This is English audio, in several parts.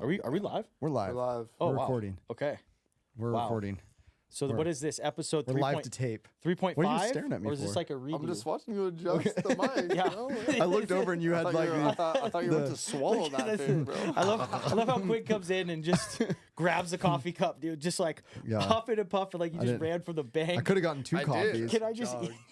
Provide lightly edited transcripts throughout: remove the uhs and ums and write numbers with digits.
we live? We're live. We're live. Oh, We're wow. recording. Okay. We're Wow. recording. So what is this episode? We're live to tape. 3.5? What are you staring at me Or is this for? like a review? I'm just watching you adjust the mic. Yeah. You know? I looked over and you had like I thought you were to swallow Look at that this. thing, bro. I love how Quinn comes in and just grabs a coffee cup, dude. Just like Yeah. puffing and puffing like you just didn't- ran from the bank. I could have gotten two I did. coffees.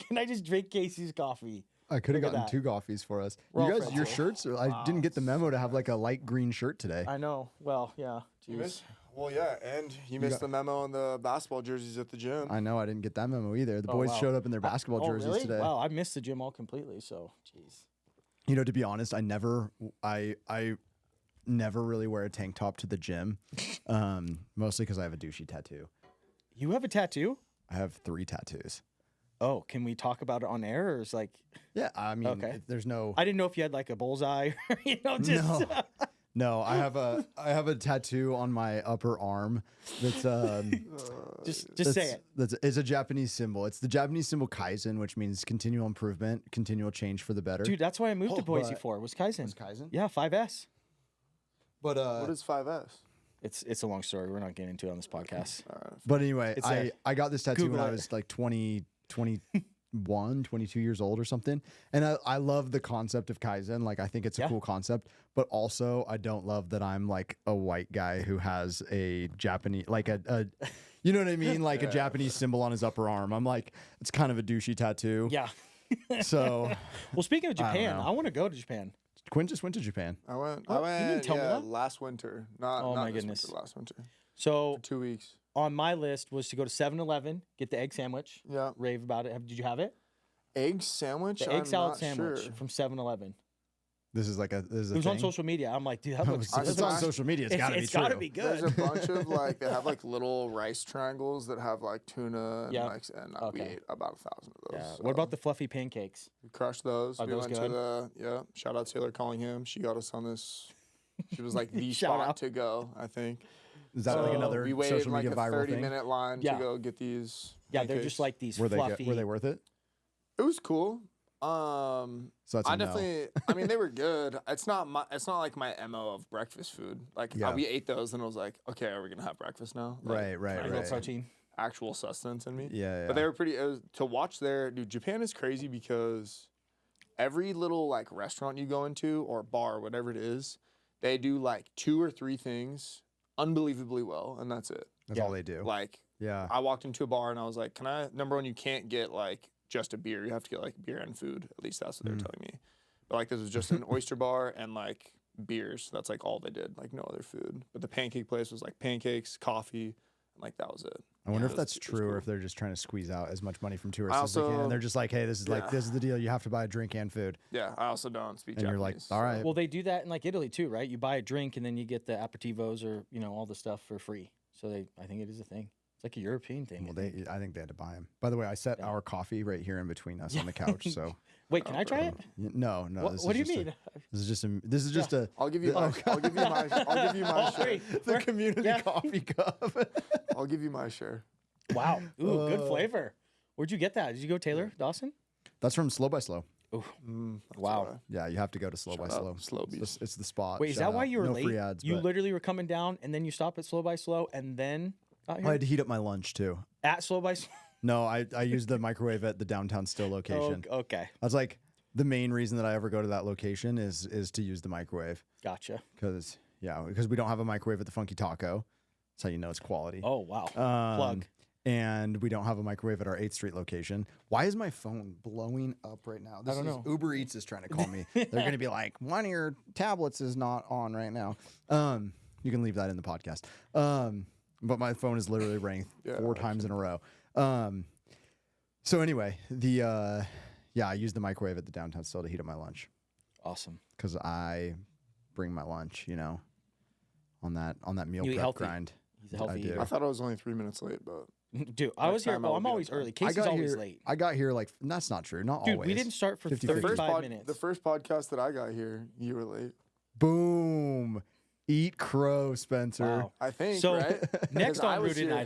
Can I just drink Casey's coffee? I could have Look at gotten that. two coffees for us. We're all You guys, friends your here. shirts. I didn't get the memo to have like a light green shirt today. I know. Well, yeah. You Jeez. missed? Well, yeah, and you missed the memo on the basketball jerseys at the gym. I know I didn't get that memo either. The Oh, boys wow. showed up in their basketball Oh, jerseys really? today. Wow, I missed the gym all completely. So, jeez. You know, to be honest, I never really wear a tank top to the gym, mostly because I have a douchey tattoo. You have a tattoo? I have 3 tattoos. Oh, can we talk about it on air, or is like? Yeah, I mean, Okay. there's no. I didn't know if you had like a bullseye, or, just. No, I have a tattoo on my upper arm that's Just say it. It's a Japanese symbol. It's the Japanese symbol Kaizen, which means continual improvement, continual change for the better. Dude, that's why I moved to Boise but- for. Was Kaizen. Was Kaizen? Yeah, 5S. But What is 5S? It's a long story. We're not getting into it on this podcast. but anyway, It's there. I got this tattoo Google when I it. was like 21, 22 years old or something. And I love the concept of Kaizen. Like, I think it's a Yeah. cool concept, but also I don't love that I'm like a white guy who has a Japanese, like a you know what I mean? Like a Japanese symbol on his upper arm. I'm like, it's kind of a douchey tattoo. Yeah. So Well, speaking of I don't Japan, know. I want to go to Japan. Quinn just went to Japan. I went. What? You didn't tell me that? last winter. Not. Oh, not my this goodness. Winter, last winter. So 2 weeks. on my list was to go to 7-Eleven, get the egg sandwich. Yeah. Rave about it. Did you have it? Egg sandwich. The egg I'm salad not sandwich Sure. from 7-Eleven. This is a It was on thing? social media. I'm like, dude, that looks. If it's on social media. It's got to be It's true. got to be There's good. a bunch of like they have like little rice triangles that have like tuna and Yeah. like and we Okay. ate about 1,000 of those. Yeah. So What about the fluffy pancakes? we crushed those? Are We those went good? to the shout out Taylor Callingham. She got us on this. She was like the Shout spot out. to go. I think. Is that like So another we waited social like media a viral 30-minute line Yeah. to go get these. Yeah, they're just pancakes. like these thing? fluffy. Were they worth it? It was cool. So that's a I no. definitely. I mean, they were good. It's not like my mo of breakfast food. Like Yeah. we ate those and I was like, okay, are we gonna have breakfast now? Like, Right. A little protein. Actual sustenance in me. Yeah. But they were pretty. It was, to watch there, dude. Japan is crazy because every little like restaurant you go into or bar, whatever it is, they do like 2 or 3 things unbelievably well, and that's it. That's Yeah. all they do. Like Yeah. I walked into a bar and I was like, "Can I?" Number one, you can't get like just a beer. You have to get like beer and food. At least that's what they were telling me. But like this was just an oyster bar and like beers. That's like all they did. Like no other food. But the pancake place was like pancakes, coffee, and like that was it. I wonder Yeah, if it that's was true or cool. if they're just trying to squeeze out as much money from tourists I as they can. also- And they're just like, hey, this is Yeah. this is the deal. You have to buy a drink and food. Yeah, I also don't speak And Japanese. you're like, all right. Well, they do that in like Italy too, right? You buy a drink and then you get the aperitivos or all the stuff for free. So I think it is a thing. It's like a European thing. Well, I think they had to buy them. By the way, I set our coffee right here in between us on the couch. So Wait, can I try it? no. What do you mean? This is just a I'll give you my. I'll give you my. I'll give you my share. Wait, the community yeah. coffee cup. I'll give you my share. Wow. Ooh, good flavor. Where'd you get that? Did you go Taylor Dawson? That's from Slow by Slow. Ooh. That's Wow. why. Yeah, you have to go to Slow by Shout out Slow. Slowies. It's the spot. Wait, is Shout that why out. you were no late? free ads, You but literally were coming down and then you stopped at Slow by Slow and then got I here had to heat up my lunch too. at Slow by Slow. No, I used the microwave at the downtown Still location. Oh, okay. That's like the main reason that I ever go to that location is to use the microwave Gotcha. because we don't have a microwave at the Funky Taco. That's how you know it's quality. Oh, wow. Um, Plug. And we don't have a microwave at our 8th Street location. Why is my phone blowing up right now? I don't know. Uber Eats is trying to call me. They're going to be like, one of your tablets is not on right now. You can leave that in the podcast. But my phone is literally rang 4 times in a row. So anyway, I use the microwave at the downtown Still to heat up my lunch Awesome. because I bring my lunch, on that meal You eat prep healthy. grind. He's a healthy do. eater. I thought I was only 3 minutes late, but Dude, I was here. time I Well, will I'm be always on time. early. Casey's always late. I got here like that's not true. Not Dude, always. we didn't start for 50-50. 35 minutes. the first podcast that I got here, you were late. Boom. Eat crow, Spencer. Wow. I think. So right? next 'Cause I on was Rooted in here-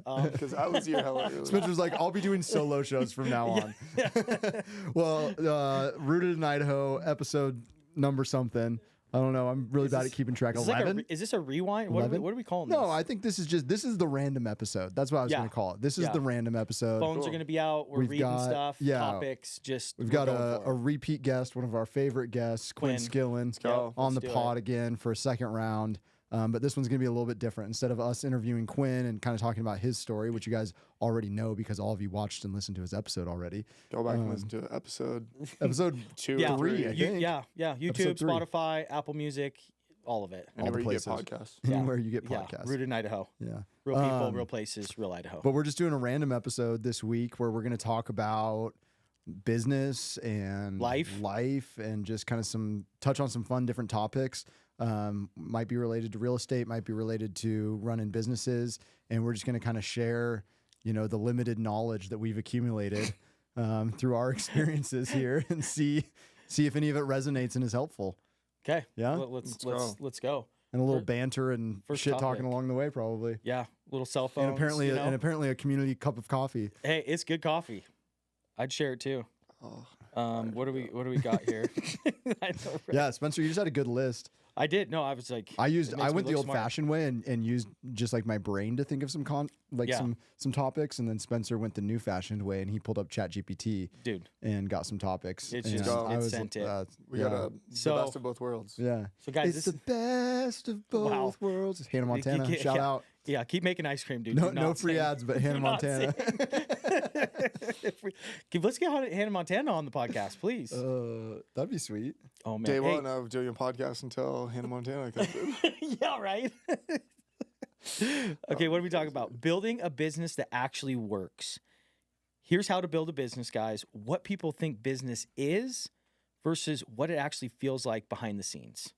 Idaho. Because I was here hella early. Spencer's like, I'll be doing solo shows from now on. Well, Rooted in Idaho, episode number something. I don't know. I'm really bad at keeping track. Is 11? is this a rewind? What are we calling this? No, I think this is the random episode. That's what I was going to call it. This is the random episode. Phones are going to be out. We've reading got, stuff, topics. We've got a repeat guest, one of our favorite guests, Quinn Skillin, on the pod again for a second round. But this one's going to be a little bit different. Instead of us interviewing Quinn and kind of talking about his story, which you guys already know because all of you watched and listened to his episode already. Go back and listen to episode 2 or 3, I think. Yeah. YouTube, Spotify, Apple Music, all of it. Anywhere you get podcasts. Anywhere you get podcasts. Yeah. Rooted in Idaho. Yeah. Real people, real places, real Idaho. But we're just doing a random episode this week where we're going to talk about business and life and just kind of touch on some fun different topics. Might be related to real estate, might be related to running businesses, and we're just going to kind of share, the limited knowledge that we've accumulated through our experiences here, and see if any of it resonates and is helpful. Okay. Yeah. Let's go. And a little banter and shit talking along the way, probably. Yeah. Little cell phones. And apparently a community cup of coffee. Hey, it's good coffee. I'd share it too. What do we got here? I know, right? Yeah, Spencer, you just had a good list. I did. No, I was like, I went the old-fashioned way and used just like my brain to think of some some topics, and then Spencer went the new-fashioned way and he pulled up ChatGPT, and got some topics. It's just sent it. We got the best of both worlds. Yeah. So guys, it's the best of both worlds. It's Hannah Montana. Shout out. Yeah, keep making ice cream, dude. No free ads, but Hannah Montana. Let's get Hannah Montana on the podcast, please. That'd be sweet. Oh man, day one of doing a podcast until Hannah Montana comes in. Yeah, right. Okay, what are we talking about? Building a business that actually works. Here's how to build a business, guys. What people think business is versus what it actually feels like behind the scenes.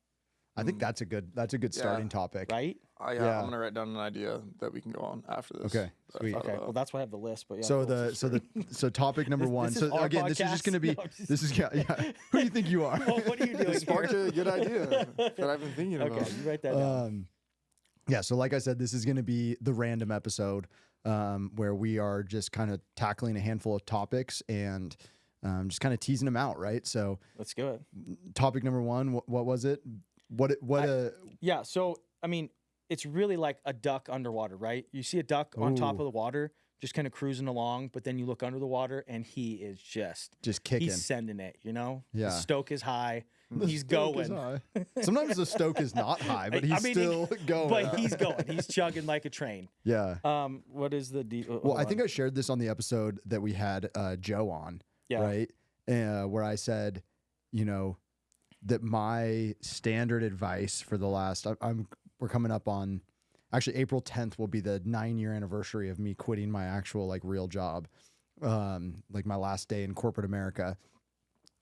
I think that's a good starting topic, right? I'm gonna write down an idea that we can go on after this. Okay, sweet. Okay, well that's why I have the list. But yeah. So topic number one. This so is again, podcast? this is just gonna be. This is Who do you think you are? Well, what are you doing? It sparked a good idea that I've been thinking about. Okay, you write that down. Yeah. So like I said, this is gonna be the random episode where we are just kind of tackling a handful of topics and just kind of teasing them out, right? So let's do it. Topic number one. What was it? Yeah, so I mean, it's really like a duck underwater, right? You see a duck on top of the water, just kind of cruising along, but then you look under the water and he is just kicking. He's sending it, Yeah. The stoke is high. He's going. Sometimes the stoke is not high, but he's still going. But he's going. He's chugging like a train. Yeah. What is the Well, I think I shared this on the episode that we had Joe on, right? Where I said, that my standard advice for the last, we're coming up on, actually April 10th will be the 9-year anniversary of me quitting my actual real job, like my last day in corporate America.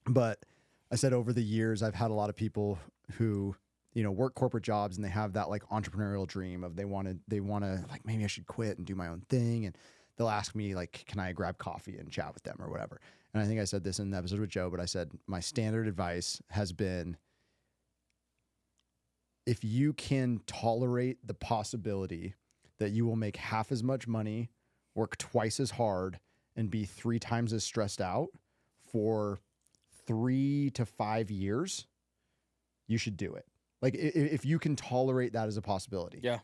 But I said over the years, I've had a lot of people who, work corporate jobs and they have that entrepreneurial dream of they want to maybe I should quit and do my own thing. And they'll ask me can I grab coffee and chat with them or whatever. And I think I said this in the episode with Joe, but I said my standard advice has been, if you can tolerate the possibility that you will make half as much money, work twice as hard, and be 3 times as stressed out for 3 to 5 years, you should do it. If you can tolerate that as a possibility. Yeah.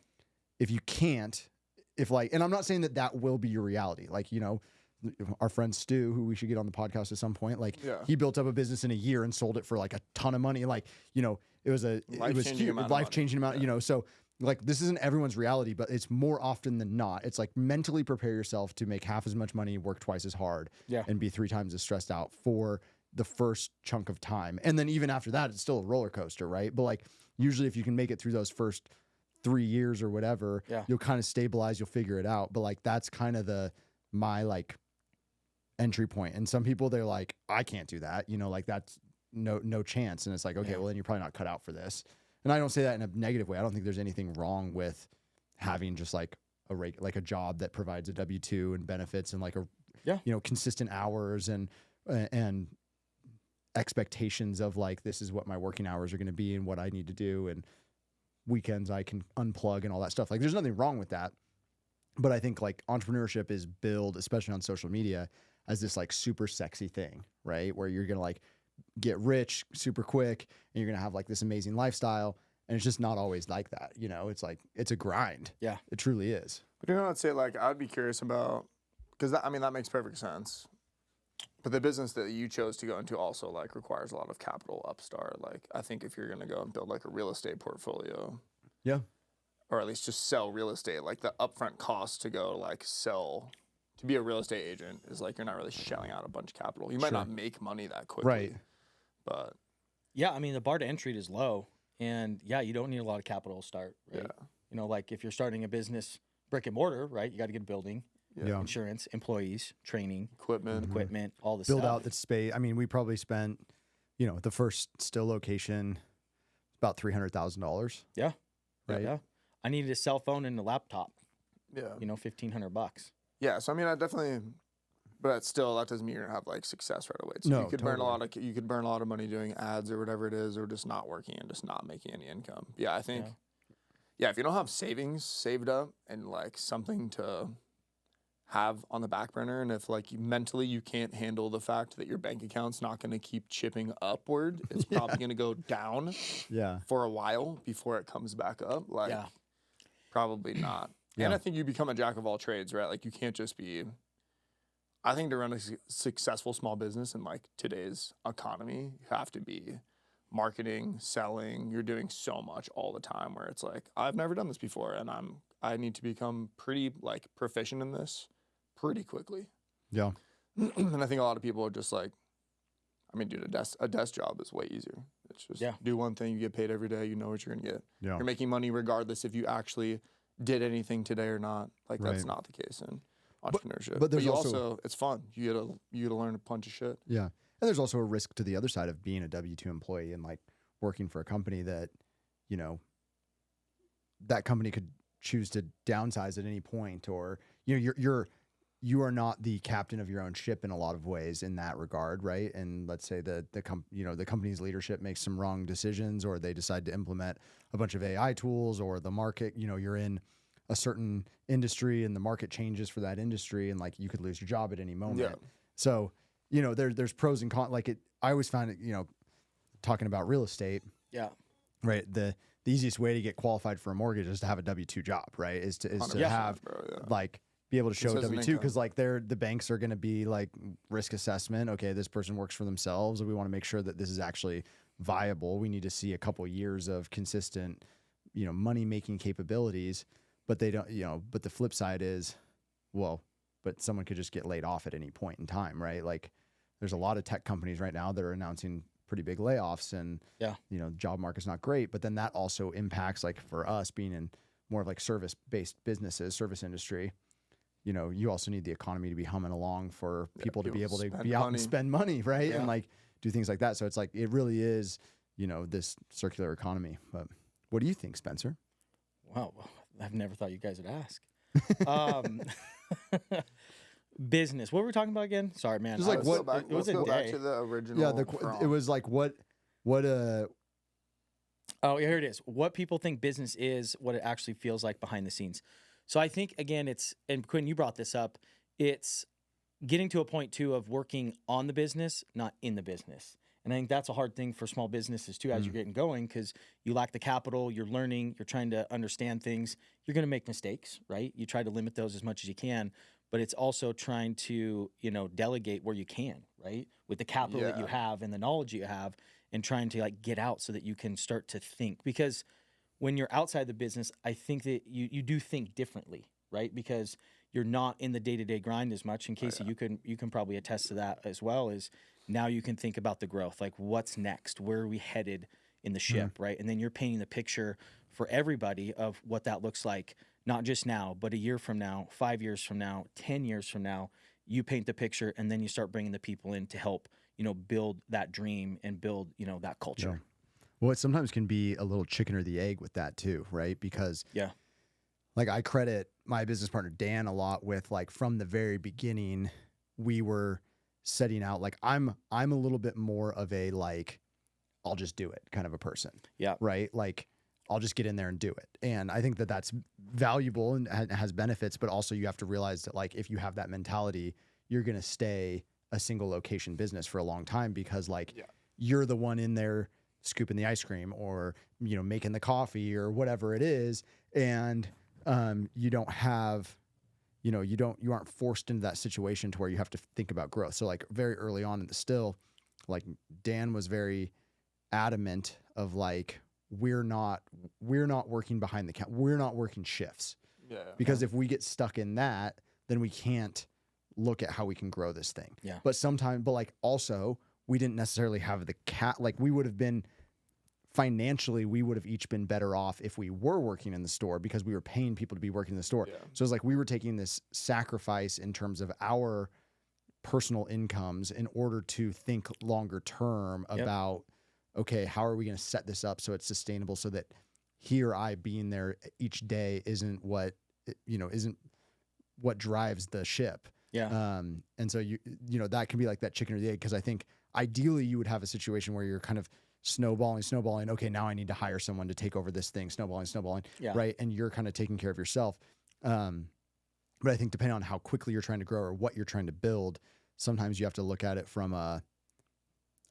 If you can't, and I'm not saying that will be your reality. Our friend Stu, who we should get on the podcast at some point, he built up a business in a year and sold it for a ton of money. It was life-changing amount, so this isn't everyone's reality, but it's more often than not. It's mentally prepare yourself to make half as much money, work twice as hard, and be 3 times as stressed out for the first chunk of time. And then even after that, it's still a roller coaster, right? But usually if you can make it through those first 3 years or whatever, you'll kind of stabilize, you'll figure it out. But that's kind of my entry point. And some people, they're like, I can't do that. That's no chance. And it's okay, well then you're probably not cut out for this. And I don't say that in a negative way. I don't think there's anything wrong with having just a job that provides a W-2 and benefits and consistent hours and expectations of this is what my working hours are going to be and what I need to do. And weekends I can unplug and all that stuff. There's nothing wrong with that. But I think entrepreneurship is billed, especially on social media, as this super sexy thing, right? Where you're going to get rich super quick and you're going to have like this amazing lifestyle. And it's just not always like that. You know, it's like, it's a grind. Yeah. It truly is. But I'd say like, I'd be curious about, because that makes perfect sense. But the business that you chose to go into also like requires a lot of capital upstart. Like I think if you're going to go and build like a real estate portfolio. Yeah. Or at least just sell real estate, like the upfront cost to go like sell, to be a real estate agent is like, you're not really shelling out a bunch of capital. You might not make money that quickly. Right. But Yeah. I mean, the bar to entry is low. And yeah, you don't need a lot of capital to start, right? Yeah. You know, like if you're starting a business brick and mortar, right? You got to get a building, insurance, employees, training, equipment, all this Build stuff. out the space. I mean, we probably spent, you know, the first still location, about $300,000. Yeah. Right. Yeah. I needed a cell phone and a laptop, yeah. you know, $1,500. Yeah. So I mean, I definitely, but still, that doesn't mean you're gonna have like success right away. So No, you could totally. you could burn a lot of money doing ads or whatever it is, or just not working and just not making any income. Yeah, I think. Yeah, if you don't have savings saved up and like something to have on the back burner, and if like mentally you can't handle the fact that your bank account's not going to keep chipping upward, it's probably going to go down for a while before it comes back up. Like, probably not. And I think you become a jack of all trades, right? Like you can't just be. I think to run a successful small business in like today's economy, you have to be marketing, selling. You're doing so much all the time where it's like, I've never done this before, and I need to become pretty like proficient in this pretty quickly. Yeah. And I think a lot of people are just like, I mean, dude, a desk job is way easier. It's just do one thing, you get paid every day, you know what you're gonna get. Yeah. You're making money regardless if you actually did anything today or not. Like that's not the case in entrepreneurship. But there's you also it's fun. You get to learn a bunch of shit. Yeah. And there's also a risk to the other side of being a W-2 employee and like working for a company that, you know, that company could choose to downsize at any point, or, you know, you are not the captain of your own ship in a lot of ways in that regard. Right. And let's say the company's leadership makes some wrong decisions, or they decide to implement a bunch of AI tools, or the market, you know, you're in a certain industry and the market changes for that industry, and like you could lose your job at any moment. Yeah. So, you know, there's pros and cons. Like I always found it, you know, talking about real estate. Yeah. Right. The easiest way to get qualified for a mortgage is to have a W-2 job, right? Is to have like be able to show a W-2, because like the banks are going to be like risk assessment. Okay, this person works for themselves. We want to make sure that this is actually viable. We need to see a couple years of consistent, you know, money making capabilities. But they don't, you know, but the flip side is, well, but someone could just get laid off at any point in time, right? Like there's a lot of tech companies right now that are announcing pretty big layoffs, and, you know, job market's not great, but then that also impacts, like for us being in more of like service-based businesses, service industry, you know, you also need the economy to be humming along for people to be able to be out and spend money, right? And like do things like that. So it's like, it really is, you know, this circular economy. But what do you think, Spencer? Wow. I've never thought you guys would ask. Business. What were we talking about again? Sorry, man. Just like what? It was a day. Back to the original. Yeah, it was like what. Oh, here it is. What people think business is, what it actually feels like behind the scenes. So I think again, and Quinn, you brought this up. It's getting to a point too of working on the business, not in the business. And I think that's a hard thing for small businesses too, as you're getting going, because you lack the capital, you're learning, you're trying to understand things. You're going to make mistakes, right? You try to limit those as much as you can, but it's also trying to, you know, delegate where you can, right? With the capital that you have and the knowledge you have, and trying to like get out so that you can start to think. Because when you're outside the business, I think that you do think differently, right? Because you're not in the day-to-day grind as much. And Kasey, you can probably attest to that as well, is now you can think about the growth, like what's next, where are we headed in the ship, right? And then you're painting the picture for everybody of what that looks like, not just now, but a year from now, 5 years from now, 10 years from now. You paint the picture, and then you start bringing the people in to help, you know, build that dream and build, you know, that culture. Well, it sometimes can be a little chicken or the egg with that too, right? Because like I credit my business partner Dan a lot with, like, from the very beginning, we were setting out, like I'm a little bit more of a like, I'll just do it kind of a person. Yeah. Right. Like I'll just get in there and do it. And I think that that's valuable and has benefits, but also you have to realize that, like, if you have that mentality, you're going to stay a single location business for a long time, because like you're the one in there scooping the ice cream or, you know, making the coffee or whatever it is. And you don't have, you know, you aren't forced into that situation to where you have to think about growth. So like very early on in the still, like Dan was very adamant of like, we're not working behind the counter. We're not working shifts. Yeah. Because if we get stuck in that, then we can't look at how we can grow this thing. Yeah. But like also we didn't necessarily have the like we would have been financially, we would have each been better off if we were working in the store because we were paying people to be working in the store. Yeah. So it's like we were taking this sacrifice in terms of our personal incomes in order to think longer term about, okay, how are we going to set this up so it's sustainable so that I being there each day isn't what drives the ship. Yeah. And so you know, that can be like that chicken or the egg. Cause I think ideally you would have a situation where you're kind of snowballing. Okay. Now I need to hire someone to take over this thing, snowballing. Yeah. Right. And you're kind of taking care of yourself. But I think depending on how quickly you're trying to grow or what you're trying to build, sometimes you have to look at it from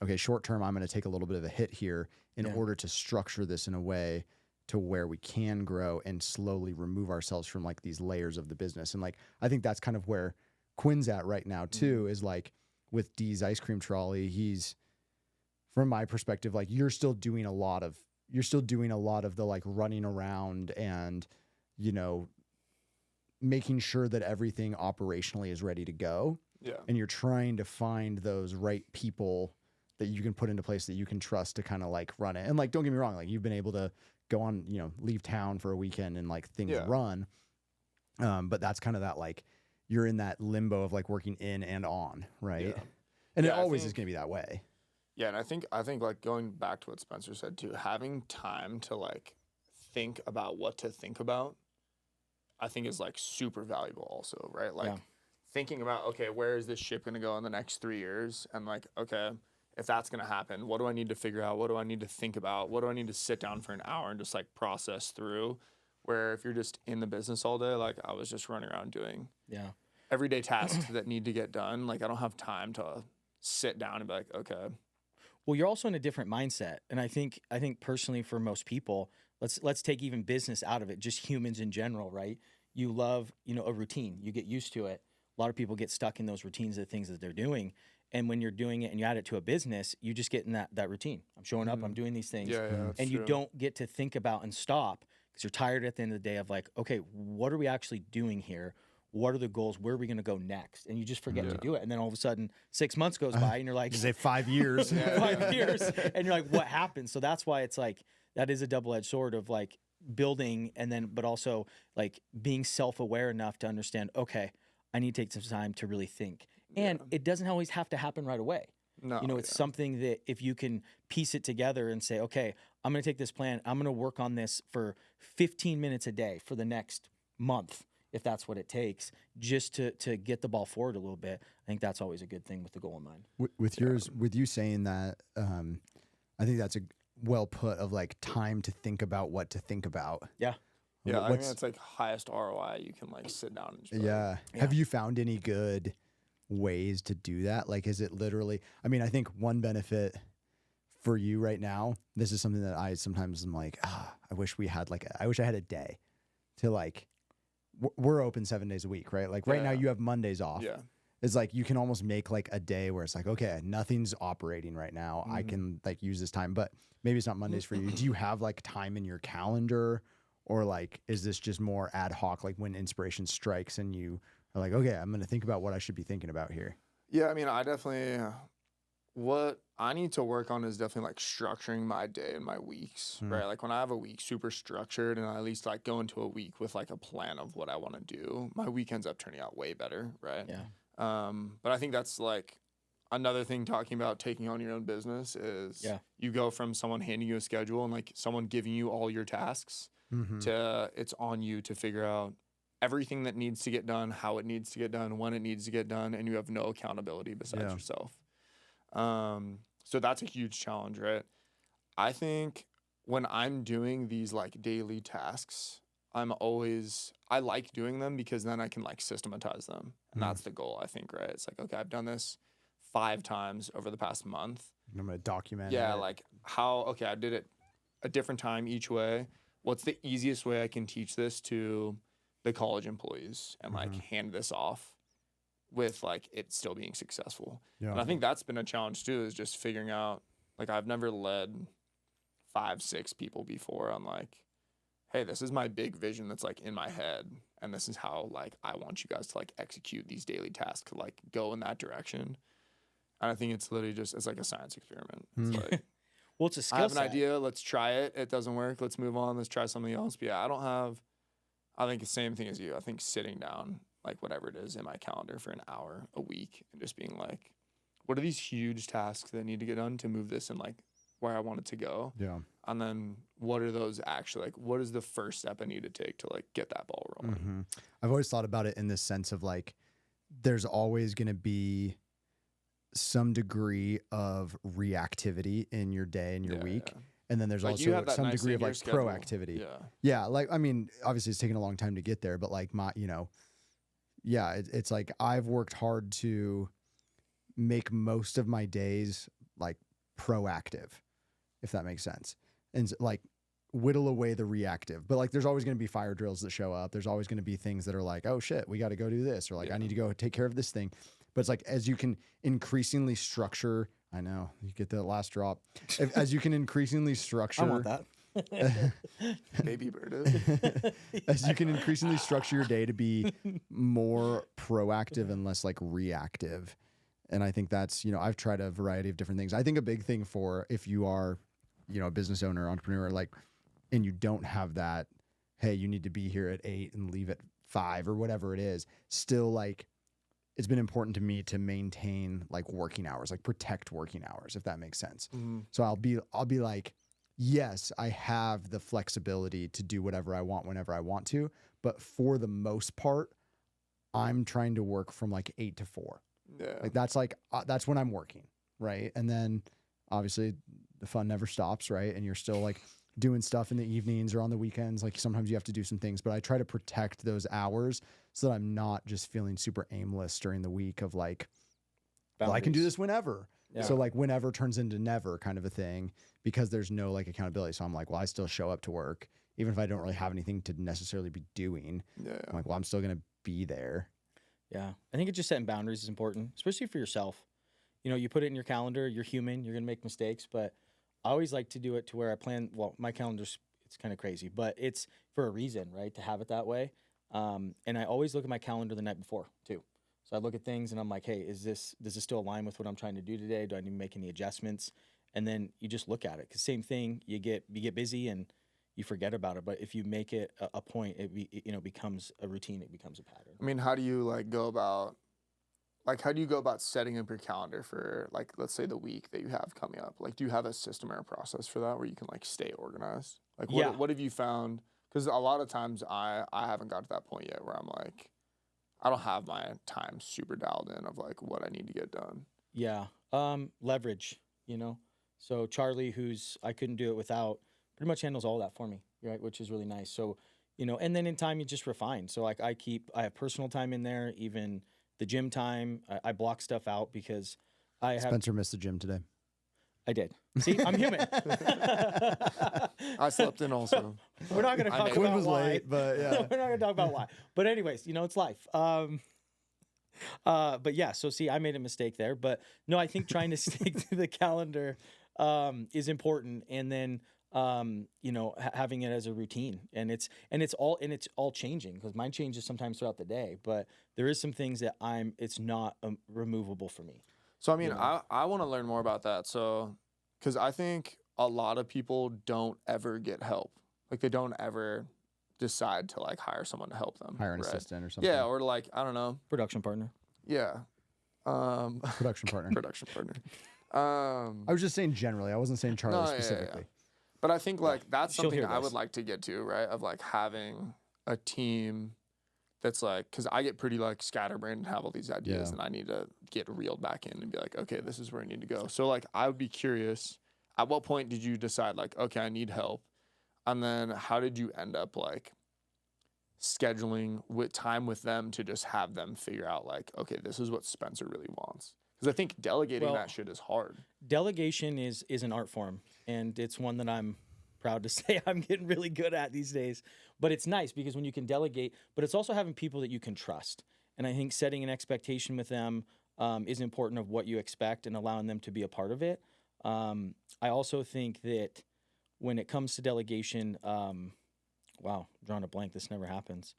okay, short term, I'm going to take a little bit of a hit here in order to structure this in a way to where we can grow and slowly remove ourselves from like these layers of the business. And like, I think that's kind of where Quinn's at right now too, is like with Dee's ice cream trolley, he's, from my perspective, like you're still doing a lot of the like running around and, you know, making sure that everything operationally is ready to go. Yeah. And you're trying to find those right people that you can put into place that you can trust to kind of like run it. And like, don't get me wrong, like you've been able to go on, you know, leave town for a weekend and like things run. But that's kind of that, like you're in that limbo of like working in and on. Right. Yeah. And it always is going to be that way. Yeah. And I think like going back to what Spencer said too, having time to like think about what to think about, I think is like super valuable also. Right. Like thinking about, okay, where is this ship going to go in the next 3 years? And like, okay, if that's going to happen, what do I need to figure out? What do I need to think about? What do I need to sit down for an hour and just like process through? Where if you're just in the business all day, like I was just running around doing everyday tasks that need to get done. Like I don't have time to sit down and be like, okay. Well, you're also in a different mindset. And I think personally for most people, let's take even business out of it, just humans in general, right? You love, you know, a routine. You get used to it. A lot of people get stuck in those routines of the things that they're doing. And when you're doing it and you add it to a business, you just get in that routine. I'm showing up, I'm doing these things. And you don't get to think about and stop because you're tired at the end of the day of like, okay, what are we actually doing here? What are the goals? Where are we going to go next? And you just forget to do it. And then all of a sudden 6 months goes by and you're like, say 5 years, 5 years. And you're like, what happened? So that's why it's like, that is a double-edged sword of like building and then, but also like being self-aware enough to understand, okay, I need to take some time to really think. And it doesn't always have to happen right away. No, you know, it's something that if you can piece it together and say, okay, I'm going to take this plan. I'm going to work on this for 15 minutes a day for the next month, if that's what it takes, just to get the ball forward a little bit. I think that's always a good thing with the goal in mind. With you saying that, I think that's a well put of like time to think about what to think about. Yeah. Yeah. I mean, it's like highest ROI. You can like sit down and just Have you found any good ways to do that? Like, is it literally, I mean, I think one benefit for you right now, this is something that I sometimes am like, I wish I had a day to like, we're open 7 days a week, right? Like right now you have Mondays off. Yeah. It's like, you can almost make like a day where it's like, okay, nothing's operating right now. I can like use this time, but maybe it's not Mondays for you. Do you have like time in your calendar, or like, is this just more ad hoc? Like when inspiration strikes and you are like, okay, I'm going to think about what I should be thinking about here. Yeah. I mean, I definitely, what I need to work on is definitely like structuring my day and my weeks, right? Like when I have a week super structured and I at least like go into a week with like a plan of what I want to do, my week ends up turning out way better, right? Yeah. But I think that's like another thing talking about taking on your own business is you go from someone handing you a schedule and like someone giving you all your tasks to it's on you to figure out everything that needs to get done, how it needs to get done, when it needs to get done, and you have no accountability besides yourself. So that's a huge challenge, right? I think when I'm doing these like daily tasks, I like doing them because then I can like systematize them. And that's the goal, I think, right? It's like, okay, I've done this 5 times over the past month. I'm going to document yeah, it. like how, okay, I did it a different time each way. What's the easiest way I can teach this to the college employees and like hand this off with like it still being successful? Yeah. And I think that's been a challenge too, is just figuring out, like, I've never led 5-6 people before on like, hey, this is my big vision that's like in my head, and this is how like I want you guys to like execute these daily tasks, to like go in that direction. And I think it's literally just, it's like a science experiment. It's like, Well, it's a skill I have an set. idea, let's try it. It doesn't work, let's move on, let's try something else. But yeah, I think the same thing as you. I think sitting down, like whatever it is in my calendar for an hour a week and just being like, what are these huge tasks that need to get done to move this in like where I want it to go? Yeah. And then what are those actually, like, what is the first step I need to take to like get that ball rolling? I've always thought about it in this sense of like, there's always going to be some degree of reactivity in your day and your week. Yeah. And then there's Like, you also have that some nicely degree in of your like schedule. proactivity. Yeah. Yeah. Like, I mean, obviously it's taken a long time to get there, but like it's like I've worked hard to make most of my days like proactive, if that makes sense. And like whittle away the reactive, but like, there's always going to be fire drills that show up. There's always going to be things that are like, oh shit, we got to go do this. Or like, I need to go take care of this thing. But it's like, as you can increasingly structure, I know you get that last drop. As you can increasingly structure, I want that. Baby bird. as you can increasingly structure your day to be more proactive and less like reactive. And I think that's, I've tried a variety of different things. I think a big thing for if you are, a business owner, entrepreneur, like, and you don't have that, hey, you need to be here at 8 and leave at 5 or whatever it is, still like, it's been important to me to maintain like working hours, like protect working hours, if that makes sense. So I'll be like, yes, I have the flexibility to do whatever I want whenever I want to, but for the most part, I'm trying to work from like 8 to 4. Yeah. Like that's when I'm working, right? And then obviously the fun never stops, right? And you're still like doing stuff in the evenings or on the weekends. Like sometimes you have to do some things, but I try to protect those hours so that I'm not just feeling super aimless during the week of like, well, I can do this whenever. Yeah. So like whenever turns into never kind of a thing, because there's no like accountability. So I'm like, well, I still show up to work, even if I don't really have anything to necessarily be doing. Yeah. I'm like, well, I'm still going to be there. Yeah. I think it's just setting boundaries is important, especially for yourself. You put it in your calendar, you're human, you're going to make mistakes, but I always like to do it to where I plan, well, my calendar's, it's kind of crazy, but it's for a reason, right? To have it that way. And I always look at my calendar the night before too. So I look at things and I'm like, hey, does this still align with what I'm trying to do today? Do I need to make any adjustments? And then you just look at it. Cause same thing, you get busy and you forget about it. But if you make it a point, it becomes a routine. It becomes a pattern. I mean, how do you go about setting up your calendar for like, let's say the week that you have coming up? Like, do you have a system or a process for that where you can like stay organized? Like, what have you found? Because a lot of times I haven't got to that point yet where I'm like, I don't have my time super dialed in of like what I need to get done. Yeah. Leverage, So Charlie, I couldn't do it without, pretty much handles all that for me, right? Which is really nice. So, and then in time you just refine. So like I have personal time in there, even the gym time. I block stuff out because Spencer missed the gym today. I did. See, I'm human. I slept in also. We're not going to talk Quinn about was why. late, but yeah. We're not going to talk about why. But anyways, it's life. But yeah, so see, I made a mistake there. But no, I think trying to stick to the calendar is important. And then, having it as a routine. And it's all changing because mine changes sometimes throughout the day. But there is some things that it's not removable for me. So, I mean, I want to learn more about that. So, because I think a lot of people don't ever get help. Like, they don't ever decide to, like, hire someone to help them. Hire an assistant or something. Yeah, or, like, I don't know. Production partner. Yeah. Production partner. Production partner. I was just saying generally. I wasn't saying Charlie specifically. Yeah. But I think, like, that's She'll something hear I this. would like to get to, right? Of, like, having a team that's like, because I get pretty like scatterbrained and have all these ideas and I need to get reeled back in and be like, okay, this is where I need to go. So like, I would be curious, at what point did you decide like, okay, I need help? And then how did you end up like scheduling with time with them to just have them figure out like, okay, this is what Spencer really wants. Because I think delegating Well, that shit is hard. Delegation is an art form, and it's one that I'm proud to say I'm getting really good at these days. But it's nice because when you can delegate, but it's also having people that you can trust. And I think setting an expectation with them is important of what you expect and allowing them to be a part of it. I also think that when it comes to delegation, wow, drawing a blank. This never happens.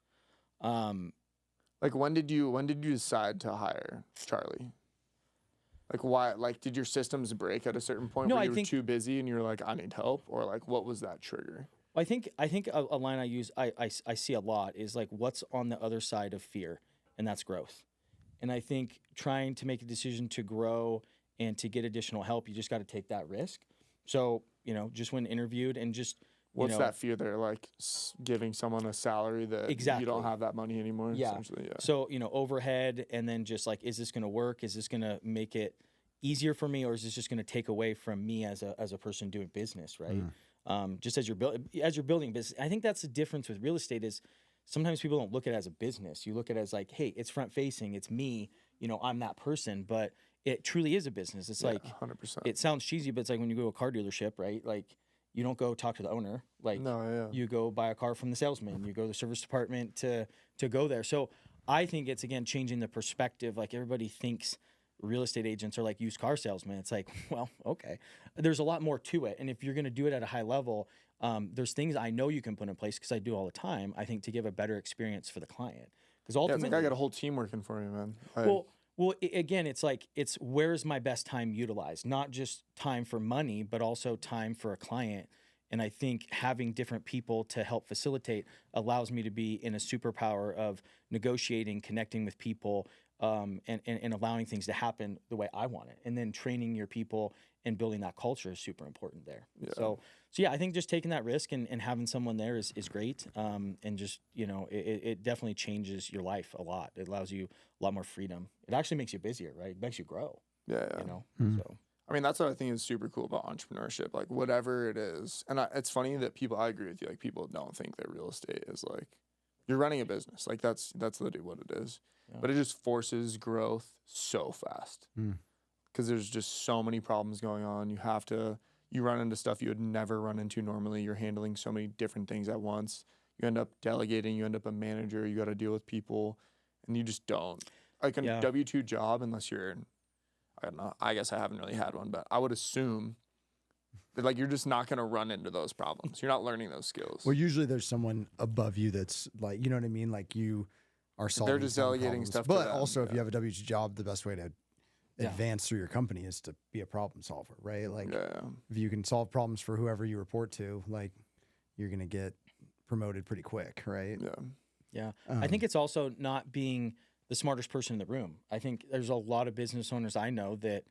Like when did you decide to hire Charlie? Like why? Like did your systems break at a certain point No, where I you were think- too busy and you're like, I need help, or like what was that trigger? I think a line I use I see a lot is like what's on the other side of fear, and that's growth. And I think trying to make a decision to grow and to get additional help, you just got to take that risk. So just when interviewed and just What's that fear there? Like giving someone a salary that Exactly. you don't have that money anymore. Yeah. Essentially, yeah. So overhead, and then just like, is this going to work? Is this going to make it easier for me, or is this just going to take away from me as a person doing business, right? Just as you're building business, I think that's the difference with real estate is sometimes people don't look at it as a business. You look at it as like, hey, it's front facing, it's me, I'm that person, but it truly is a business. It's like 100%. it sounds cheesy, but it's like when you go to a car dealership, right? Like you don't go talk to the owner. Like you go buy a car from the salesman. You go to the service department to go there. So I think it's again changing the perspective. Like everybody thinks real estate agents are like used car salesmen. It's like, well, okay, there's a lot more to it. And if you're going to do it at a high level, there's things I know you can put in place because I do all the time. I think to give a better experience for the client. Because ultimately, it's like I got a whole team working for you, man. Again, it's like where's my best time utilized? Not just time for money, but also time for a client. And I think having different people to help facilitate allows me to be in a superpower of negotiating, connecting with people, and allowing things to happen the way I want it. And then training your people and building that culture is super important there. Yeah. So yeah, I think just taking that risk and having someone there is great. And just, it definitely changes your life a lot. It allows you a lot more freedom. It actually makes you busier, right? It makes you grow. Yeah. So. I mean, that's what I think is super cool about entrepreneurship, like whatever it is. And it's funny that I agree with you, like people don't think that real estate is like, you're running a business. Like that's literally what it is. Yeah. But it just forces growth so fast because there's just so many problems going on. You run into stuff you would never run into normally. You're handling so many different things at once. You end up delegating, you end up a manager, you got to deal with people, and you just don't. Like a W-2 job, unless you're I don't know. I guess I haven't really had one, but I would assume that like you're just not going to run into those problems. You're not learning those skills. Well, usually there's someone above you that's like, you know what I mean? Like you are solving. They're just delegating stuff. But to them. also, if you have a W2 job, the best way to advance through your company is to be a problem solver, right? Like if you can solve problems for whoever you report to, like you're going to get promoted pretty quick, right? Yeah. I think it's also not being the smartest person in the room. I think there's a lot of business owners I know that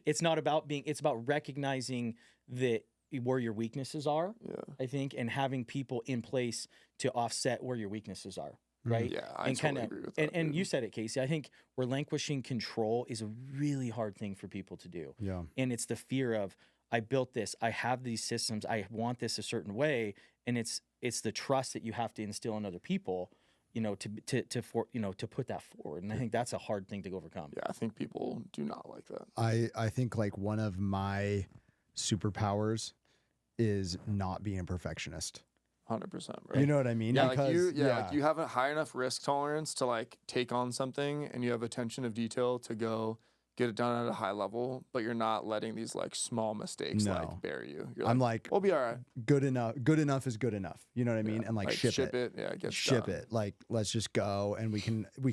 it's about recognizing that where your weaknesses are, I think, and having people in place to offset where your weaknesses are, right? Yeah, I totally agree with that. And you said it, Kasey. I think relinquishing control is a really hard thing for people to do. Yeah. And it's the fear of, I built this, I have these systems, I want this a certain way, and it's the trust that you have to instill in other people, to put that forward. And I think that's a hard thing to overcome. Yeah, I think people do not like that. I think like one of my superpowers is not being a perfectionist. 100%, right? You know what I mean? Yeah, because, like you have a high enough risk tolerance to like take on something, and you have attention of detail to go get it done at a high level, but you're not letting these like small mistakes like bury you. You're I'm like, we'll be all right. Good enough is good enough. You know what I mean? And like ship it. Yeah, ship it. Like let's just go, and we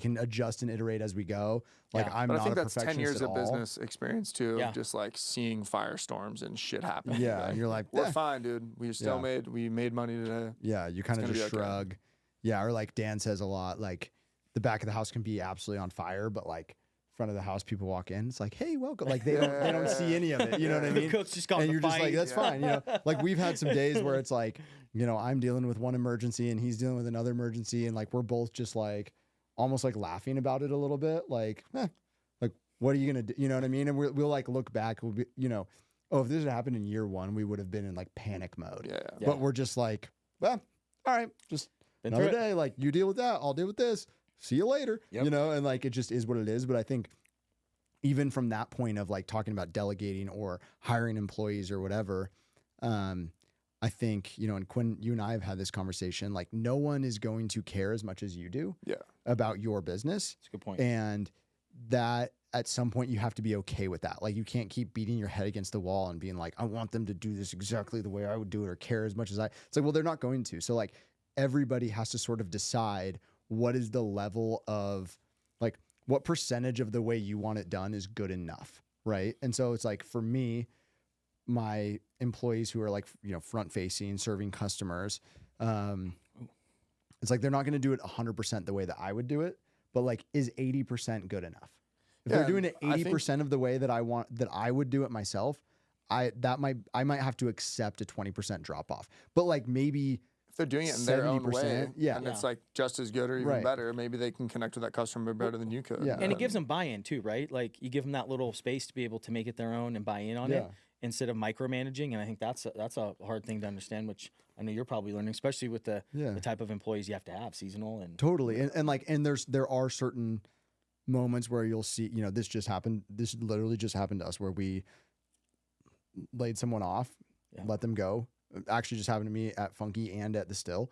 can adjust and iterate as we go. Like I'm but not I think a that's 10 years of business experience too, of just like seeing firestorms and shit happen. Yeah, like, and you're like, we're fine, dude. We made money today. Yeah, you kind of just shrug. Okay. Yeah, or like Dan says a lot, like the back of the house can be absolutely on fire, but like front of the house, people walk in, it's like, hey, welcome. Like they don't see any of it. You know what I mean? The cook's just gone. And you're just like, that's fine. You know, like we've had some days where it's like, I'm dealing with one emergency and he's dealing with another emergency, and like we're both just like almost like laughing about it a little bit, like, like what are you gonna do? You know what I mean? And we'll like look back, we'll be, oh, if this had happened in year one, we would have been in like panic mode. Yeah. But we're just like, well, all right, just another day. Like you deal with that, I'll deal with this. See you later. And like it just is what it is. But I think even from that point of like talking about delegating or hiring employees or whatever, I think, you know, and Quinn, you and I have had this conversation, like no one is going to care as much as you do about your business. That's a good point. And that at some point you have to be okay with that. Like you can't keep beating your head against the wall and being like, I want them to do this exactly the way I would do it or care as much as I. It's like, well, they're not going to. So like everybody has to sort of decide what is the level of like, what percentage of the way you want it done is good enough. Right. And so it's like, for me, my employees who are like, you know, front facing, serving customers, it's like, they're not going to do it 100% the way that I would do it, but like, is 80% good enough? If they're doing it 80% of the way that I want, that I would do it myself, I might have to accept a 20% drop off, but like maybe if they're doing it in their own way, yeah, and it's like just as good or even better, maybe they can connect with that customer better than you could. Yeah. And it gives them buy-in too, right? Like you give them that little space to be able to make it their own and buy in on it instead of micromanaging. And I think that's a hard thing to understand, which I know you're probably learning, especially with the type of employees you have to have, seasonal and totally. And there are certain moments where you'll see, you know, this literally just happened to us where we laid someone off, let them go. Actually just happened to me at Funky and at the Still,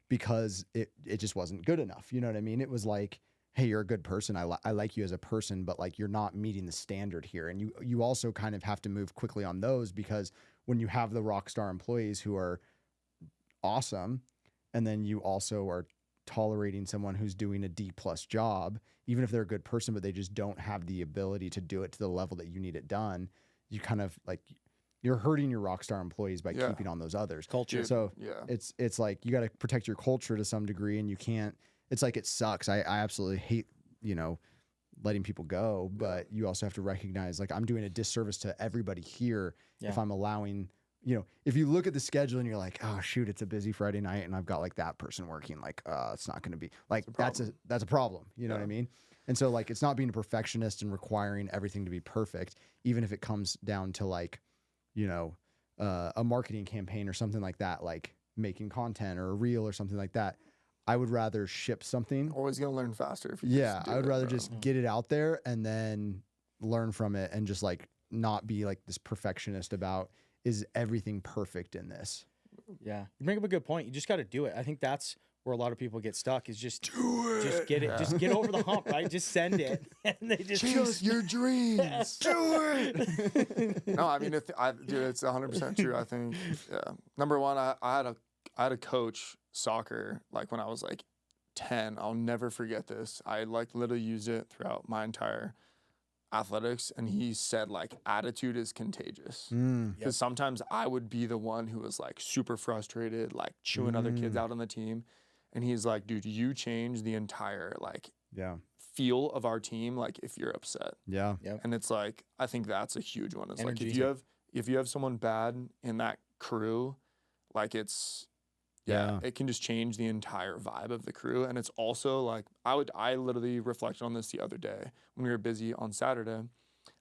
because it just wasn't good enough. You know what I mean? It was like, hey, you're a good person. I like you as a person, but like, you're not meeting the standard here. And you also kind of have to move quickly on those, because when you have the rock star employees who are awesome, and then you also are tolerating someone who's doing a D+ job, even if they're a good person, but they just don't have the ability to do it to the level that you need it done, you kind of like, you're hurting your rock star employees by keeping on those others. Culture. So it's like, you got to protect your culture to some degree, and you can't, it's like, it sucks. I absolutely hate, you know, letting people go, but you also have to recognize, like, I'm doing a disservice to everybody here if I'm allowing, you know, if you look at the schedule and you're like, oh shoot, it's a busy Friday night and I've got like that person working, like, it's not going to be like, that's a problem. You know what I mean? And so like, it's not being a perfectionist and requiring everything to be perfect, even if it comes down to like, you know, a marketing campaign or something like that, like making content or a reel or something like that. I would rather ship something. Always gonna learn faster. If you just do I would rather bro. just get it out there and then learn from it, and just like not be like this perfectionist about, is everything perfect in this? Yeah, you bring up a good point. You just got to do it. I think that's where a lot of people get stuck, is just just get it, just get over the hump, right? Just send it, and they just Chase your dreams. Do it. No, I mean, dude, it's 100% true. I think, number one, I had a coach soccer, like when I was like 10. I'll never forget this. I like literally used it throughout my entire athletics, and he said like, attitude is contagious, because sometimes I would be the one who was like super frustrated, like chewing other kids out on the team, and he's like, dude, you change the entire like feel of our team, like if you're upset. And it's like, I think that's a huge one. It's like, if you have someone bad in that crew, like it's it can just change the entire vibe of the crew. And it's also like, I literally reflected on this the other day when we were busy on Saturday.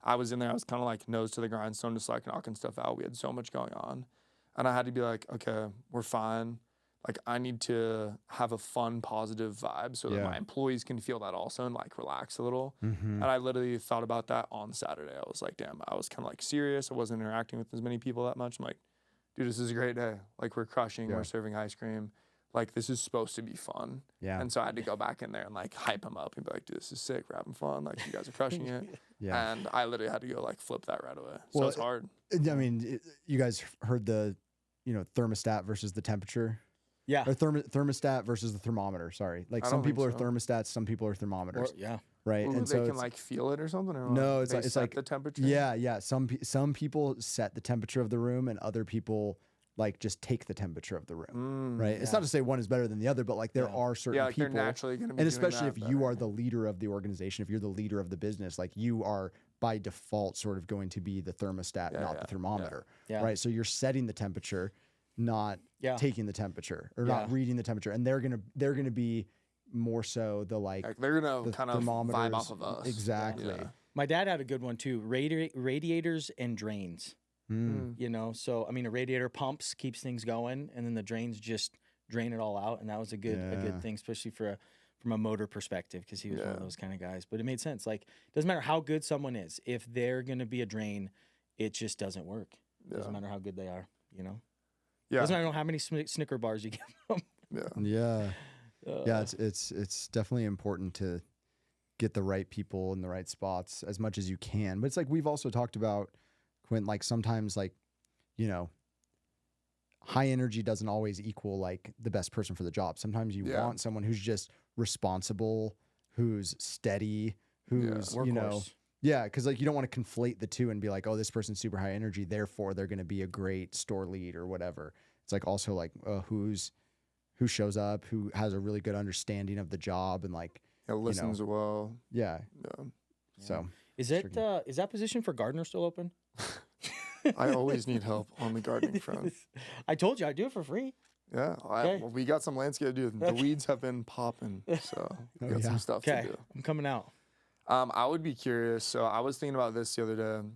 I was in there, I was kind of like nose to the grindstone, just like knocking stuff out. We had so much going on, and I had to be like, okay, we're fine. Like, I need to have a fun, positive vibe so that my employees can feel that also and like relax a little. And I literally thought about that on Saturday. I was like, damn, I was kind of like serious. I wasn't interacting with as many people that much. I'm like, dude, this is a great day. Like, we're crushing, we're serving ice cream. Like, this is supposed to be fun. And so I had to go back in there and like hype them up and be like, dude, this is sick. We're having fun. Like, you guys are crushing it. And I literally had to go like flip that right away. So it's hard. I mean, you guys heard the, you know, thermostat versus the temperature. Or thermostat versus the thermometer. Sorry. Like, some people are thermostats, some people are thermometers. Right. Ooh, and they so can like feel it or something, or no, it's like the temperature. Some people set the temperature of the room, and other people like just take the temperature of the room. Right. It's not to say one is better than the other, but like there are certain like people, they're naturally going to be, and especially if you are the leader of the organization, if you're the leader of the business, like you are by default sort of going to be the thermostat, not the thermometer. Right. So you're setting the temperature, not taking the temperature, or not reading the temperature, and they're gonna be more so the like they're gonna kind of vibe off of us. Exactly. My dad had a good one too. Radiators and drains. You know, so I mean, a radiator pumps, keeps things going, and then the drains just drain it all out, and that was a good thing, especially for from a motor perspective because he was one of Yeah. those kind of guys. But it made sense. Like, doesn't matter how good someone is, if they're going to be a drain, it just doesn't work. Doesn't matter how good they are, you know? Yeah. Doesn't matter how many Snicker bars you give them. Yeah. Yeah. It's definitely important to get the right people in the right spots as much as you can. But it's like we've also talked about, Quinn, like sometimes like, you know, high energy doesn't always equal like the best person for the job. Sometimes you want someone who's just responsible, who's steady, who's, you know, because like you don't want to conflate the two and be like, oh, this person's super high energy, therefore they're going to be a great store lead or whatever. It's like also like who shows up, who has a really good understanding of the job and like listens well. Yeah. Yeah. So is that position for gardener still open? I always need help on the gardening front. I told you I'd do it for free. Yeah, well, we got some landscape to do. The weeds have been popping, so we got some stuff to do. I'm coming out. I would be curious. So I was thinking about this the other day.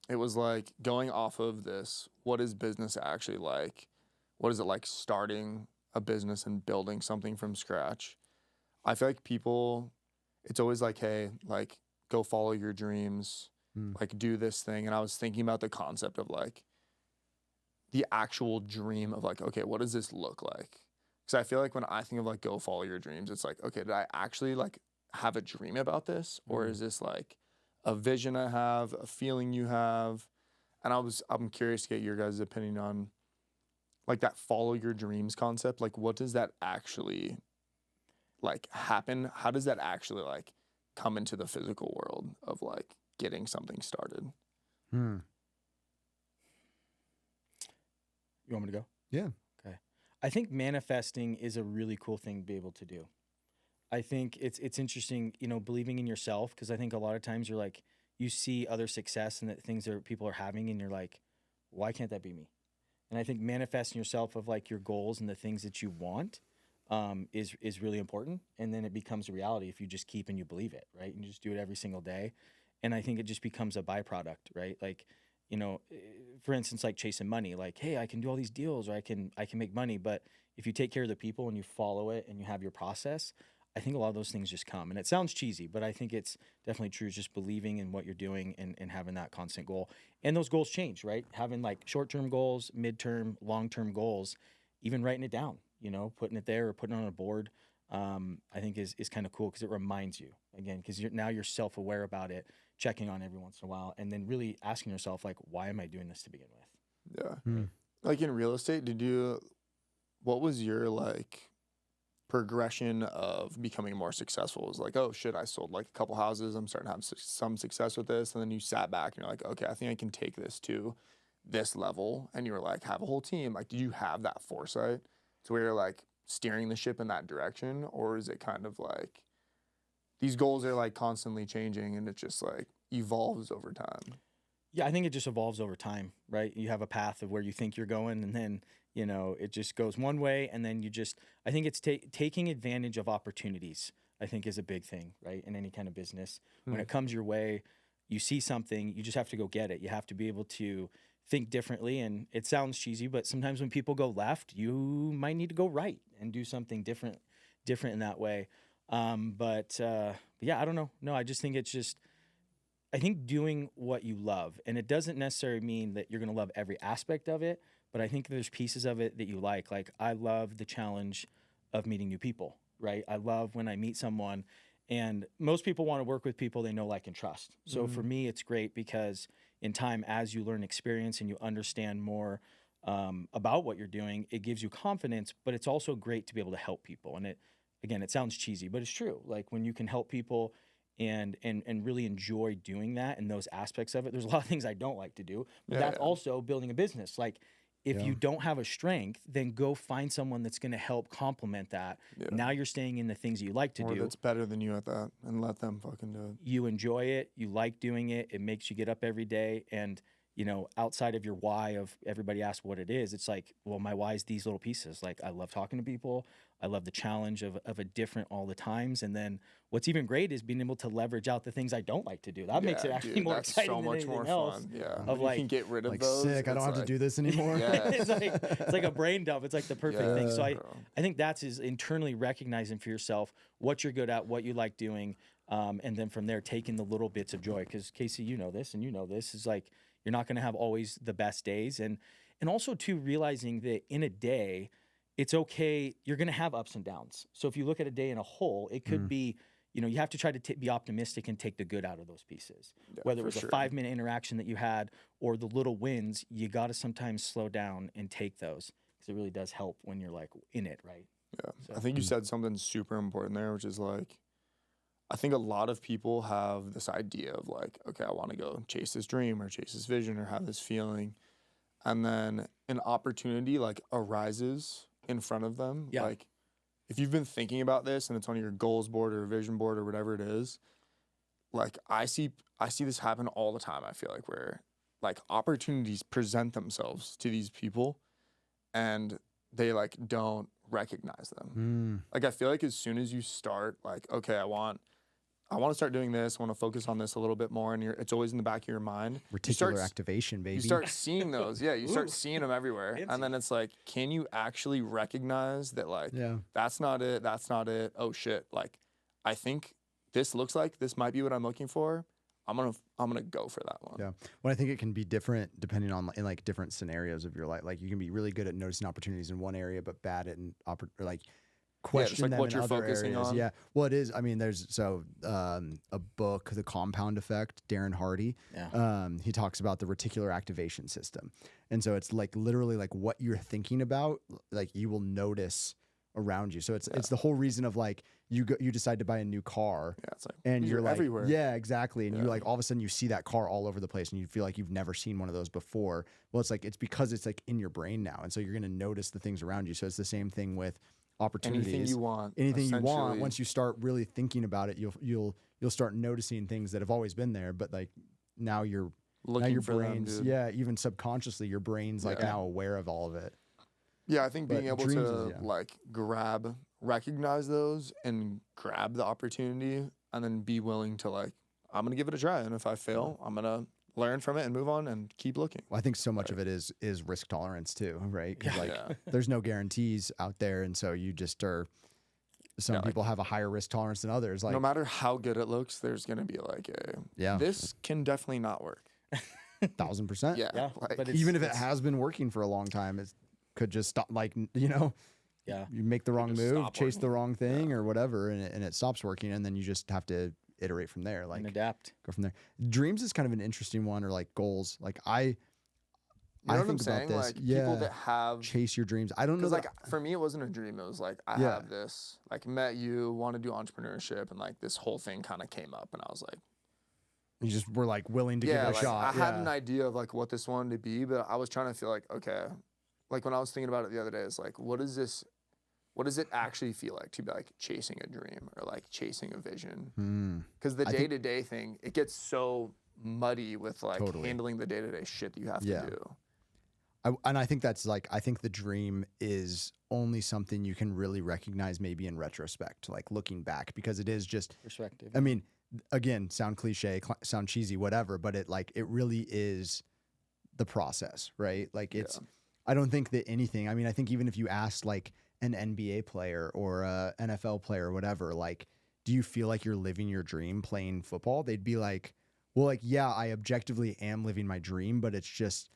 It was like going off of this. What is business actually like? What is it like starting a business and building something from scratch? I feel like people, it's always like, hey, like go follow your dreams, like do this thing. And I was thinking about the concept of like the actual dream of like, okay, what does this look like? Because I feel like when I think of like go follow your dreams, it's like, okay, did I actually like have a dream about this? Or is this like a vision I have, a feeling you have? And I'm curious to get your guys' opinion on like that follow your dreams concept. Like what does that actually like happen? How does that actually like come into the physical world of like getting something started? You want me to go? Yeah. Okay. I think manifesting is a really cool thing to be able to do. I think it's interesting, you know, believing in yourself, because I think a lot of times you're like, you see other success and the things that people are having and you're like, why can't that be me? And I think manifesting yourself of like your goals and the things that you want is really important. And then it becomes a reality if you just keep and you believe it, right? And you just do it every single day. And I think it just becomes a byproduct, right? Like, you know, for instance, like chasing money, like, hey, I can do all these deals or I can make money. But if you take care of the people and you follow it and you have your process, I think a lot of those things just come. And it sounds cheesy, but I think it's definitely true. Just believing in what you're doing and having that constant goal. And those goals change, right? Having like short-term goals, midterm, long-term goals, even writing it down, you know, putting it there or putting it on a board, I think is kind of cool because it reminds you, again, because now you're self-aware about it, checking on every once in a while, and then really asking yourself, like, why am I doing this to begin with? Yeah. Like in real estate, what was your like progression of becoming more successful? It was like, oh shit, I sold like a couple houses. I'm starting to have some success with this. And then you sat back and you're like, okay, I think I can take this to this level. And you were like, have a whole team. Like, did you have that foresight to where you're like steering the ship in that direction? Or is it kind of like these goals are like constantly changing and it just like evolves over time? Yeah, I think it just evolves over time, right? You have a path of where you think you're going, and then, you know, it just goes one way, and then I think it's taking advantage of opportunities, I think is a big thing, right? In any kind of business. When it comes your way, you see something, you just have to go get it. You have to be able to think differently, and it sounds cheesy, but sometimes when people go left, you might need to go right and do something different in that way. But yeah, I don't know. No, I just think it's just, I think doing what you love, and it doesn't necessarily mean that you're going to love every aspect of it, but I think there's pieces of it that you like. Like, I love the challenge of meeting new people, right? I love when I meet someone, and most people want to work with people they know, like, and trust. So for me, it's great because in time, as you learn experience and you understand more about what you're doing, it gives you confidence, but it's also great to be able to help people. And it sounds cheesy, but it's true. Like, when you can help people and really enjoy doing that and those aspects of it, there's a lot of things I don't like to do, but that's also building a business. Like, if you don't have a strength, then go find someone that's going to help complement that. Now you're staying in the things that you like to do. That's better than you at that, and let them fucking do it. You enjoy it. You like doing it. It makes you get up every day. And, you know, outside of your why of everybody asks what it is, it's like, well, my why is these little pieces. Like, I love talking to people. I love the challenge of a different all the times. And then what's even great is being able to leverage out the things I don't like to do. That makes it actually more that's exciting so than much anything more else. fun. Yeah, Of you can get rid of Like those. sick. I don't have to do this anymore. Yeah. It's like a brain dump. It's like the perfect thing. So bro. I think that's is internally recognizing for yourself what you're good at, what you like doing, and then from there taking the little bits of joy. Because Casey, you know this, and you know this is like you're not going to have always the best days, and also too realizing that in a day, it's okay. You're going to have ups and downs. So if you look at a day in a whole, it could be, you have to try to be optimistic and take the good out of those pieces. Whether it was a 5-minute interaction that you had or the little wins, you got to sometimes slow down and take those because it really does help when you're like in it, right? Yeah. So. I think you said something super important there, which is like, I think a lot of people have this idea of like, okay, I want to go chase this dream or chase this vision or have this feeling. And then an opportunity like arises in front of them. Yeah. Like if you've been thinking about this and it's on your goals board or vision board or whatever it is, like I see this happen all the time. I feel like where like opportunities present themselves to these people and they like don't recognize them. Like I feel like as soon as you start like, okay, I want to start doing this. I want to focus on this a little bit more. And it's always in the back of your mind. Reticular activation, baby. You start seeing those. Yeah, you start seeing them everywhere. And then it's like, can you actually recognize that like, that's not it. That's not it. Oh shit. Like, I think this looks like this might be what I'm looking for. I'm gonna go for that one. Yeah. Well, I think it can be different depending on in like different scenarios of your life. Like you can be really good at noticing opportunities in one area, but bad at question like them what in you're other focusing areas. on. Yeah. Well, it is. I mean, there's a book, The Compound Effect, Darren Hardy. Yeah. He talks about the reticular activation system. And so it's like literally like what you're thinking about, like you will notice around you. So it's the whole reason of like you decide to buy a new car. Yeah, it's like and you're like everywhere. Yeah, exactly. And you like all of a sudden you see that car all over the place and you feel like you've never seen one of those before. Well, it's because it's like in your brain now. And so you're gonna notice the things around you. So it's the same thing with opportunities. Anything you want. Once you start really thinking about it, you'll start noticing things that have always been there, but like now your brain's even subconsciously your brain's like now aware of all of it. Yeah, I think being able to like recognize those and grab the opportunity and then be willing to like, I'm gonna give it a try, and if I fail, I'm gonna learn from it and move on and keep looking. Well, I think so much of it is risk tolerance too, right? Because there's no guarantees out there, and so you just are. Some people have a higher risk tolerance than others. Like no matter how good it looks, there's gonna be like this can definitely not work. 1000%. Yeah. Like, but even if it has been working for a long time, it could just stop. Like you make the wrong move, chase the wrong thing, or whatever, and it stops working, and then you just have to iterate from there, like and adapt, go from there. Dreams is kind of an interesting one, or like goals. Like I know what think I'm saying? about this. Like people that have chase your dreams. I don't know. Like for me, it wasn't a dream. It was like I have this. Like met you, want to do entrepreneurship, and like this whole thing kind of came up, and I was like, you just were like willing to give it a shot. I had an idea of like what this wanted to be, but I was trying to feel like, okay, like when I was thinking about it the other day, it's like, what is this? What does it actually feel like to be like chasing a dream or like chasing a vision? Because the day-to-day thing, it gets so muddy with like handling the day-to-day shit that you have to do. And I think that's like, I think the dream is only something you can really recognize maybe in retrospect, like looking back, because it is just perspective. I mean, again, sound cliche, sound cheesy, whatever, but it really is the process, right? Like I don't think that anything, I mean, I think even if you asked like an NBA player or a NFL player or whatever, like, do you feel like you're living your dream playing football? They'd be like, well, like, yeah, I objectively am living my dream, but it's just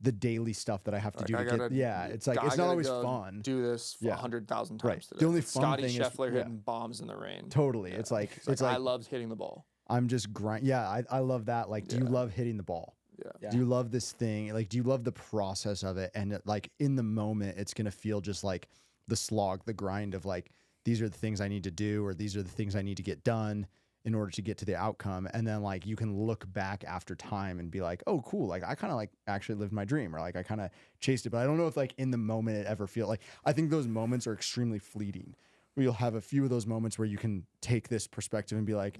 the daily stuff that I have to do to get. Yeah, it's like it's not always fun. Do this 100,000 times today. The only fun Scotty thing Scheffler is hitting bombs in the rain. Totally, it's like I loved hitting the ball. I'm just grind. Yeah, I love that. Like, do you love hitting the ball? Yeah. Do you love this thing? Like, do you love the process of it? And like in the moment, it's gonna feel just like the slog, the grind of like, these are the things I need to do, or these are the things I need to get done in order to get to the outcome. And then like you can look back after time and be like, oh, cool. Like I kind of like actually lived my dream, or like I kind of chased it. But I don't know if like in the moment it ever feel like, I think those moments are extremely fleeting. Where you'll have a few of those moments where you can take this perspective and be like,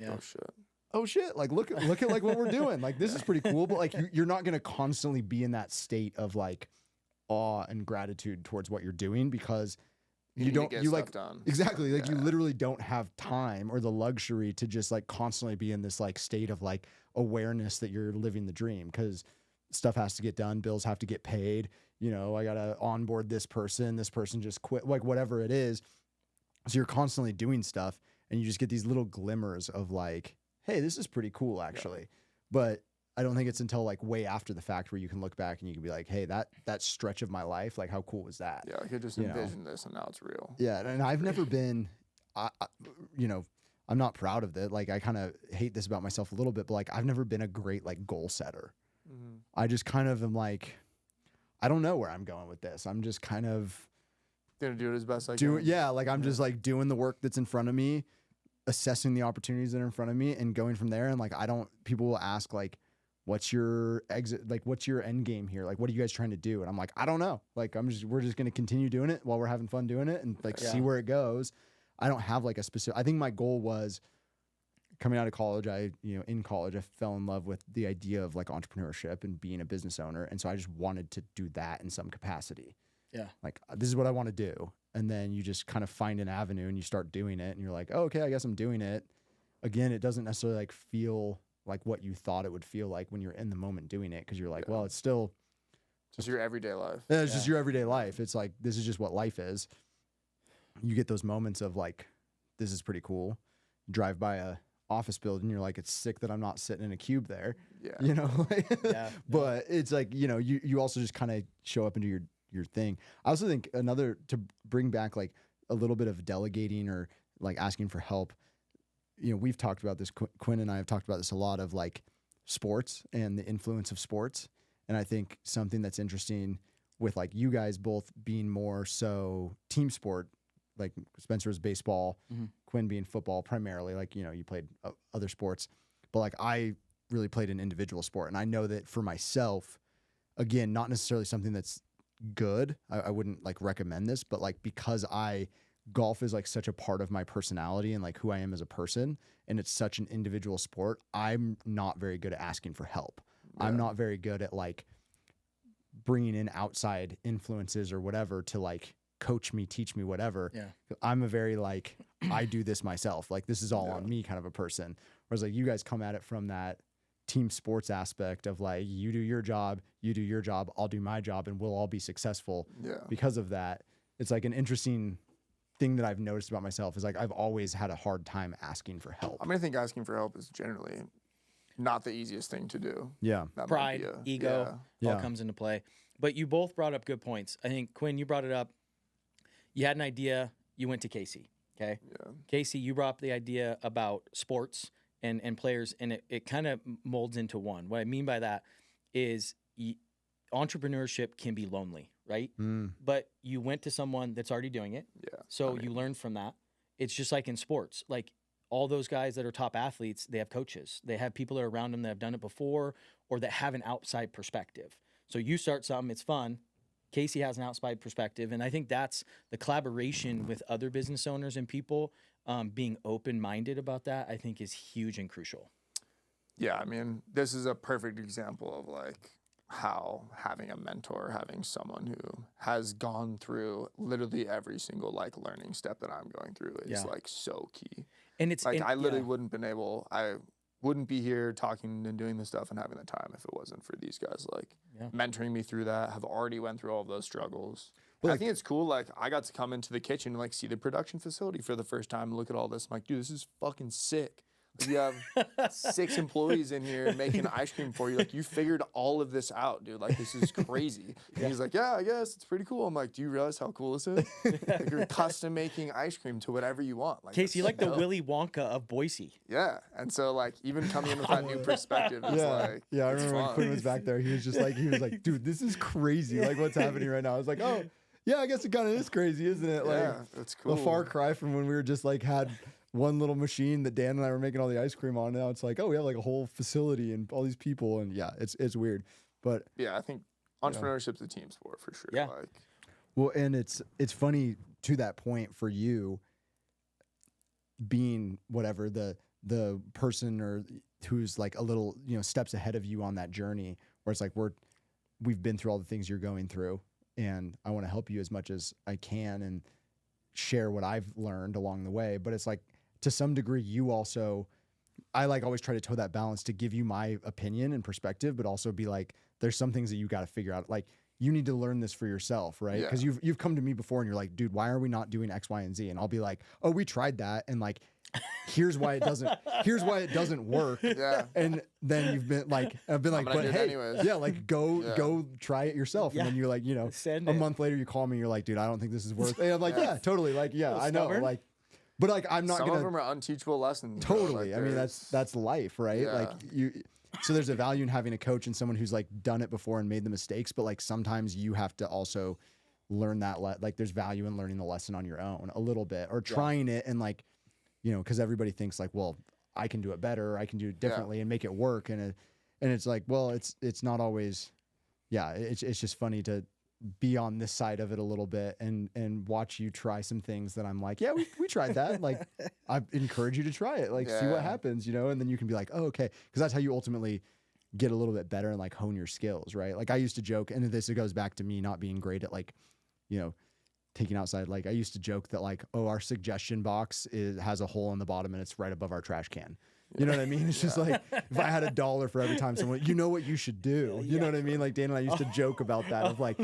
oh shit, like look at like what we're doing. Like this is pretty cool. But like you're not gonna constantly be in that state of like awe and gratitude towards what you're doing, because you need don't to get you stuff like done. exactly like you Yeah. literally don't have time or the luxury to just like constantly be in this like state of like awareness that you're living the dream, because stuff has to get done, bills have to get paid, you know, I gotta onboard this person just quit, like whatever it is. So you're constantly doing stuff and you just get these little glimmers of like, hey, this is pretty cool actually. But I don't think it's until like way after the fact where you can look back and you can be like, hey, that stretch of my life, like how cool was that? Yeah, I could just You know? envision this, and now it's real. Yeah, and I've never been, you know, I'm not proud of it. Like I kind of hate this about myself a little bit, but like I've never been a great like goal setter. Mm-hmm. I just kind of am like, I don't know where I'm going with this. I'm just kind of Gonna do it as best I doing, can. yeah, like I'm just like doing the work that's in front of me, assessing the opportunities that are in front of me, and going from there. And like people will ask like, what's your exit, like what's your end game here, like what are you guys trying to do? And I'm like, I don't know, like we're just going to continue doing it while we're having fun doing it and like see where it goes. I don't have like a specific, I think my goal was coming out of college. In college I fell in love with the idea of like entrepreneurship and being a business owner, and so I just wanted to do that in some capacity. Like this is what I want to do. And then you just kind of find an avenue and you start doing it and you're like, oh, okay, I guess I'm doing it. Again, it doesn't necessarily like feel like what you thought it would feel like when you're in the moment doing it, because you're like, well, it's still just your everyday life. Yeah, it's just your everyday life. It's like, this is just what life is. You get those moments of like, this is pretty cool. Drive by a office building, you're like, it's sick that I'm not sitting in a cube there. Yeah. You know? But it's like, you know, you also just kind of show up and do your thing. I also think to bring back like a little bit of delegating or like asking for help. You know, we've talked about this, Quinn and I have talked about this a lot, of like sports and the influence of sports. And I think something that's interesting with like you guys both being more so team sport, like Spencer was baseball, Quinn being football primarily, like, you know, you played other sports, but like I really played an individual sport. And I know that for myself, again, not necessarily something that's good. I wouldn't like recommend this, but like, because golf is like such a part of my personality and like who I am as a person, and it's such an individual sport, I'm not very good at asking for help. I'm not very good at like bringing in outside influences or whatever to like coach me, teach me, whatever. I'm a very like, I do this myself. Like this is all on me kind of a person. Whereas like you guys come at it from that team sports aspect of like, you do your job, I'll do my job, and we'll all be successful because of that. It's like an interesting thing that I've noticed about myself is like, I've always had a hard time asking for help. I mean, I think asking for help is generally not the easiest thing to do. Yeah. That Pride, ego, all comes into play. But you both brought up good points. I think, Quinn, you brought it up. You had an idea. You went to Kasey. Okay. Yeah. Kasey, you brought up the idea about sports and players, and it kind of molds into one. What I mean by that is entrepreneurship can be lonely, right? But you went to someone that's already doing it. Yeah. So you learned from that. It's just like in sports. Like all those guys that are top athletes, they have coaches. They have people that are around them that have done it before or that have an outside perspective. So you start something, it's fun. Kasey has an outside perspective. And I think that's the collaboration with other business owners and people, being open-minded about that, I think is huge and crucial. Yeah, I mean, this is a perfect example of like how having a mentor, having someone who has gone through literally every single like learning step that I'm going through is like so key. And it's like, I literally wouldn't be here talking and doing this stuff and having the time if it wasn't for these guys like mentoring me through that, have already went through all of those struggles. Well, I think it's cool. Like I got to come into the kitchen and like see the production facility for the first time, look at all this. I'm like, dude, this is fucking sick. You have 6 employees in here making ice cream for you. Like, you figured all of this out, dude. Like, this is crazy. And he's like, yeah, I guess it's pretty cool. I'm like, do you realize how cool this is? Like, you're custom making ice cream to whatever you want. Like, Casey, like the Willy Wonka of Boise. Yeah. And so, like, even coming in with that new perspective is like, I remember when Quinn was back there, he was like, dude, this is crazy. Like, what's happening right now? I was like, oh, yeah, I guess it kind of is crazy, isn't it? Like, yeah, that's cool. A far cry from when we were just like had one little machine that Dan and I were making all the ice cream on. Now it's like, oh, we have like a whole facility and all these people, and yeah, it's weird. But yeah, I think entrepreneurship's a team sport for sure. Yeah. Like, well, and it's funny to that point for you being whatever the person or who's like a little, steps ahead of you on that journey, where it's like we've been through all the things you're going through, and I want to help you as much as I can. And share what I've learned along the way, but it's like to some degree you also, I like always try to toe that balance to give you my opinion and perspective, but also be like, there's some things that you got to figure out. Like you need to learn this for yourself, right? Because you've come to me before and you're like, dude, why are we not doing X, Y, and Z? And I'll be like, oh, we tried that, and like, here's why it doesn't work. Yeah. And then you've been like, I've been like, but hey, anyways. yeah, like go try it yourself. Yeah. And then you're like, you know, Send a it. month later you call me and you're like, dude, I don't think this is worth it. And I'm like, yeah, totally. Like, yeah, I know. Stubborn. Like, but like, I'm not Some gonna. of them are unteachable lessons. bro. Totally. Like, I mean, there's- that's life, right? Yeah. Like so there's a value in having a coach and someone who's like done it before and made the mistakes, but like sometimes you have to also learn that, like there's value in learning the lesson on your own a little bit or trying it. And like, you know, cause everybody thinks like, well, I can do it better. I can do it differently and make it work. And it's like, well, it's not always, it's just funny to be on this side of it a little bit and watch you try some things that I'm like, yeah, we tried that. Like I encourage you to try it, like see what happens, you know? And then you can be like, oh, okay. Cause that's how you ultimately get a little bit better and like hone your skills. Right. Like I used to joke, and it goes back to me not being great at like, you know, taking outside. Like I used to joke that like, oh, our suggestion box has a hole in the bottom and it's right above our trash can. You know what I mean? It's just like, if I had $1 for every time someone, you know what you should do. You know what I mean? Like Dan and I used to joke about that of like,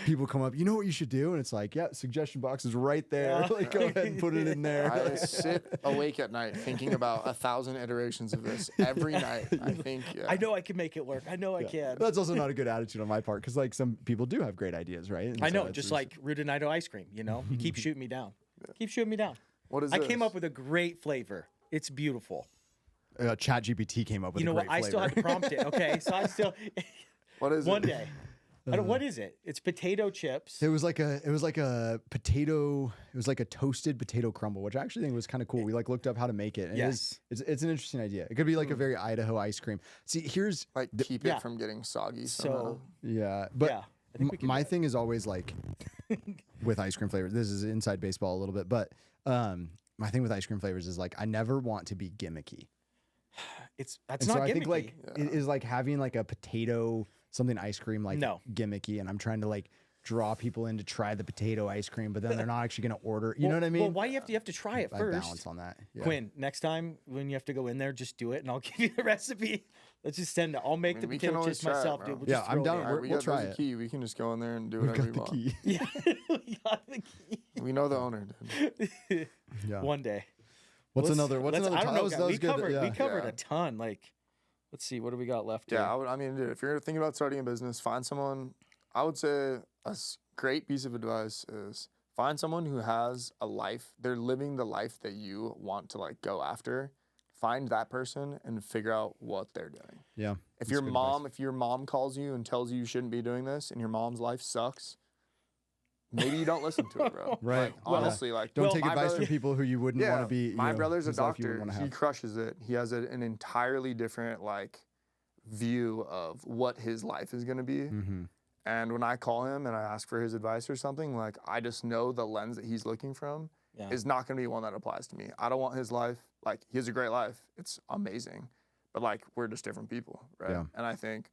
people come up, you know what you should do? And it's like, yeah, suggestion box is right there. Like go ahead and put it in there. I sit awake at night thinking about 1,000 iterations of this every night. I think. Yeah. I know I can make it work. I know I can. That's also not a good attitude on my part because like some people do have great ideas, right? And I so know, it's just like Root and Idaho ice cream, you know? You keep shooting me down. Keep shooting me down. What is I this? came up with a great flavor. It's beautiful. ChatGPT came up with You know a what? great I still flavor. have to prompt it. Okay, so I still What is one it? day. I don't, what is it? It's potato chips. It was like a potato. It was like a toasted potato crumble, which I actually think was kind of cool. We like looked up how to make it. And Yes. it's an interesting idea. It could be like a very Idaho ice cream. See, here's Like keep yeah. it from getting soggy. So but yeah, I think we can my do thing is always like with ice cream flavors. This is inside baseball a little bit, but my thing with ice cream flavors is like I never want to be gimmicky. that's And not so I gimmicky. think like it is like having like a potato something ice cream like No. gimmicky, and I'm trying to like draw people in to try the potato ice cream, but then they're not actually going to order. You know what I mean? Well, why you have to try it I first? balance on that. Yeah. Quinn, next time when you have to go in there, just do it, and I'll give you the recipe. Let's just send it. I'll make I mean, the we can potato always chips try it, myself, bro. dude. We'll Yeah, just I'm throw it down. in. All right, We'll try there's it. a key. We can just go in there and do We've whatever got we the want. key. Yeah, we got the key. We know the owner. Dude. Yeah. One day. What's Let's- another? What's let's- another? I don't know. That guys. was We good. covered. Yeah. We covered Yeah. a ton. Like, let's see. What do we got left? Yeah, here? I mean, dude, if you're thinking about starting a business, find someone. I would say great piece of advice is find someone who has a life. They're living the life that you want to like go after. Find that person and figure out what they're doing. Yeah. If that's your good mom, advice. if your mom calls you and tells you you shouldn't be doing this, and your mom's life sucks, maybe you don't listen to it, bro. Right. Like, Well, honestly, like Don't Well, take my advice brother- from people who you wouldn't want to be. My brother's a whose life you doctor. wouldn't wanna He have. crushes it. He has an entirely different like view of what his life is going to be. Mhm. And when I call him and I ask for his advice or something, like I just know the lens that he's looking from Yeah. is not going to be one that applies to me. I don't want his life. Like he has a great life. It's amazing. But like we're just different people, right? Yeah. And I think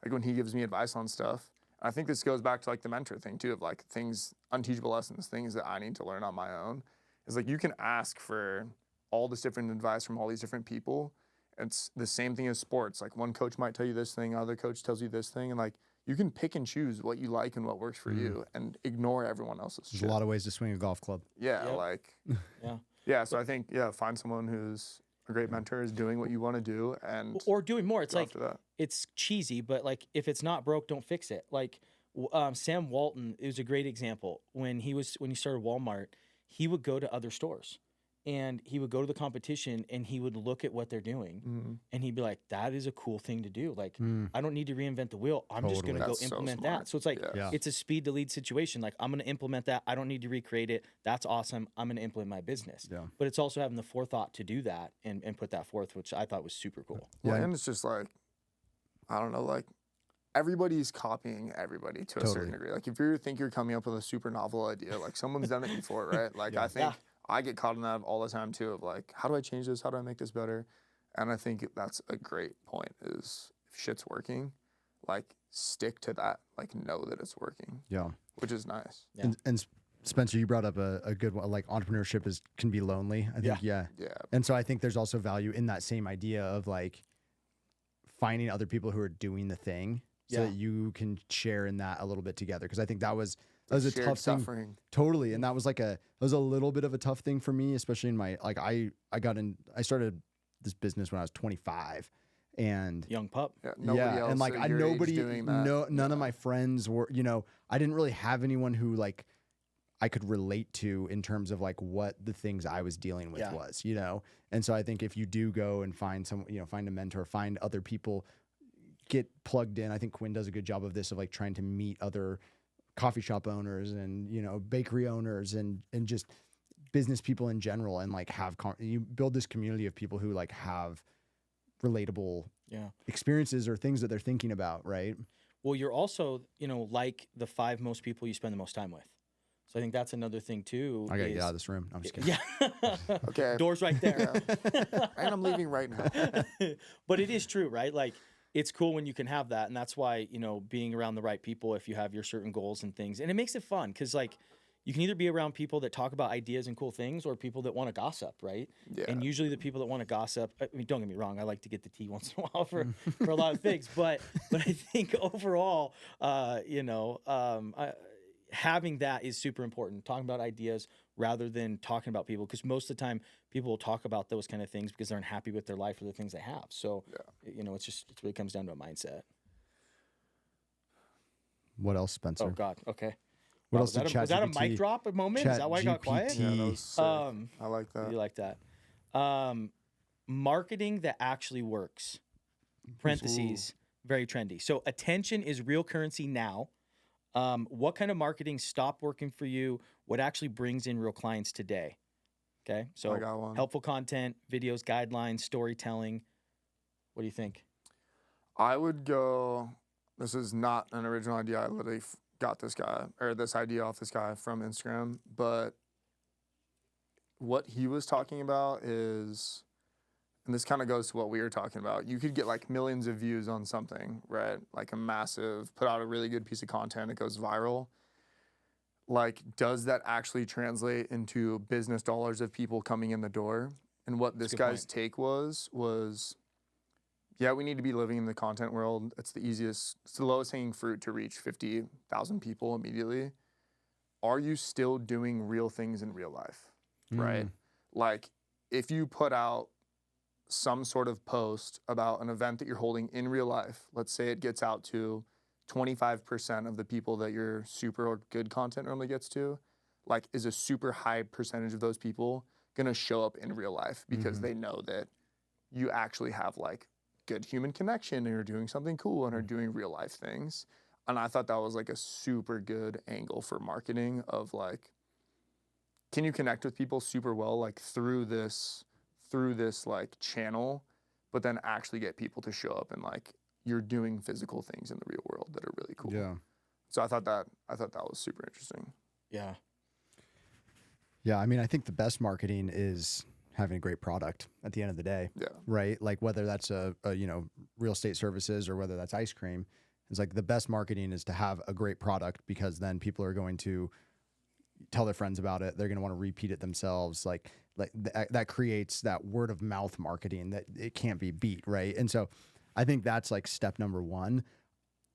like when he gives me advice on stuff, I think this goes back to like the mentor thing too of like things, unteachable lessons, things that I need to learn on my own. Is like you can ask for all this different advice from all these different people. It's the same thing as sports. Like one coach might tell you this thing, other coach tells you this thing, and like you can pick and choose what you like and what works for you and ignore everyone else's There's shit. a lot of ways to swing a golf club. Yeah, Yep. like Yeah. yeah. So I think find someone who's a great mentor, is doing what you want to do, and Or doing more. It's go like after that. it's cheesy, but like if it's not broke, don't fix it. Like Sam Walton is a great example. When he started Walmart, he would go to other stores and he would go to the competition and he would look at what they're doing and he'd be like, that is a cool thing to do. Like I don't need to reinvent the wheel. I'm just going to go That's so implement smart. that. So it's like, Yeah. it's a speed to lead situation. Like I'm going to implement that. I don't need to recreate it. That's awesome. I'm going to implement my business. Yeah. But it's also having the forethought to do that and put that forth, which I thought was super cool. Well, Yeah. and it's just like, I don't know, like everybody's copying everybody to a certain degree. Like if you think you're coming up with a super novel idea, like someone's done it before, right? Like I think I get caught in that all the time too of like, how do I change this? How do I make this better? And I think that's a great point is if shit's working, like stick to that, like know that it's working, Yeah. which is nice. Yeah. And Spencer, you brought up a good one. Like entrepreneurship can be lonely. I think, yeah. And so I think there's also value in that same idea of like finding other people who are doing the thing so that you can share in that a little bit together. Cause I think that was a tough suffering. thing. Totally. And that was a little bit of a tough thing for me, especially in my, like I started this business when I was 25 and young pup. Else and like none of my friends were, I didn't really have anyone who like I could relate to in terms of like what the things I was dealing with was, And so I think if you do go and find find a mentor, find other people, get plugged in. I think Quinn does a good job of this, of like trying to meet other coffee shop owners and, bakery owners and just business people in general. And like you build this community of people who like have relatable experiences or things that they're thinking about. Right. Well, you're also, like the 5 most people you spend the most time with. So I think that's another thing too. I gotta get out of this room. I'm just kidding. Yeah. Okay. Door's right there. And I'm leaving right now. But it is true, right? Like it's cool when you can have that. And that's why, being around the right people, if you have your certain goals and things, and it makes it fun. Cause like you can either be around people that talk about ideas and cool things or people that want to gossip, right? Yeah. And usually the people that want to gossip, I mean, don't get me wrong, I like to get the tea once in a while for a lot of things, but I think overall, having that is super important. Talking about ideas rather than talking about people, because most of the time people will talk about those kind of things because they're unhappy with their life or the things they have. So, it really comes down to a mindset. What else, Spencer? Oh God. Okay. What else did was that a mic drop moment? Is that why I got quiet? Yeah, that was sick. I like that. You like that? Marketing that actually works. Parentheses. Very trendy. So attention is real currency now. What kind of marketing stopped working for you? What actually brings in real clients today? Okay. So I got one. Helpful content, videos, guidelines, storytelling. What do you think? I would go, this is not an original idea. I literally got this idea off this guy from Instagram, but what he was talking about is, and this kind of goes to what we were talking about, you could get like millions of views on something, right? Like put out a really good piece of content, it goes viral. Like, does that actually translate into business dollars of people coming in the door? And what this guy's take was, yeah, we need to be living in the content world. It's the lowest hanging fruit to reach 50,000 people immediately. Are you still doing real things in real life, right? Like, if you put out some sort of post about an event that you're holding in real life, let's say it gets out to 25% of the people that your super or good content normally gets to, like, is a super high percentage of those people gonna show up in real life because they know that you actually have like good human connection and you're doing something cool and are doing real life things. And I thought that was like a super good angle for marketing of like, can you connect with people super well, like through this like channel, but then actually get people to show up and like you're doing physical things in the real world that are really cool. Yeah. So I thought that was super interesting. Yeah. Yeah. I mean, I think the best marketing is having a great product at the end of the day. Yeah. Right. Like whether that's a real estate services or whether that's ice cream, it's like the best marketing is to have a great product, because then people are going to tell their friends about it. They're going to want to repeat it themselves. That creates that word of mouth marketing that it can't be beat. Right. And so I think that's like step number one.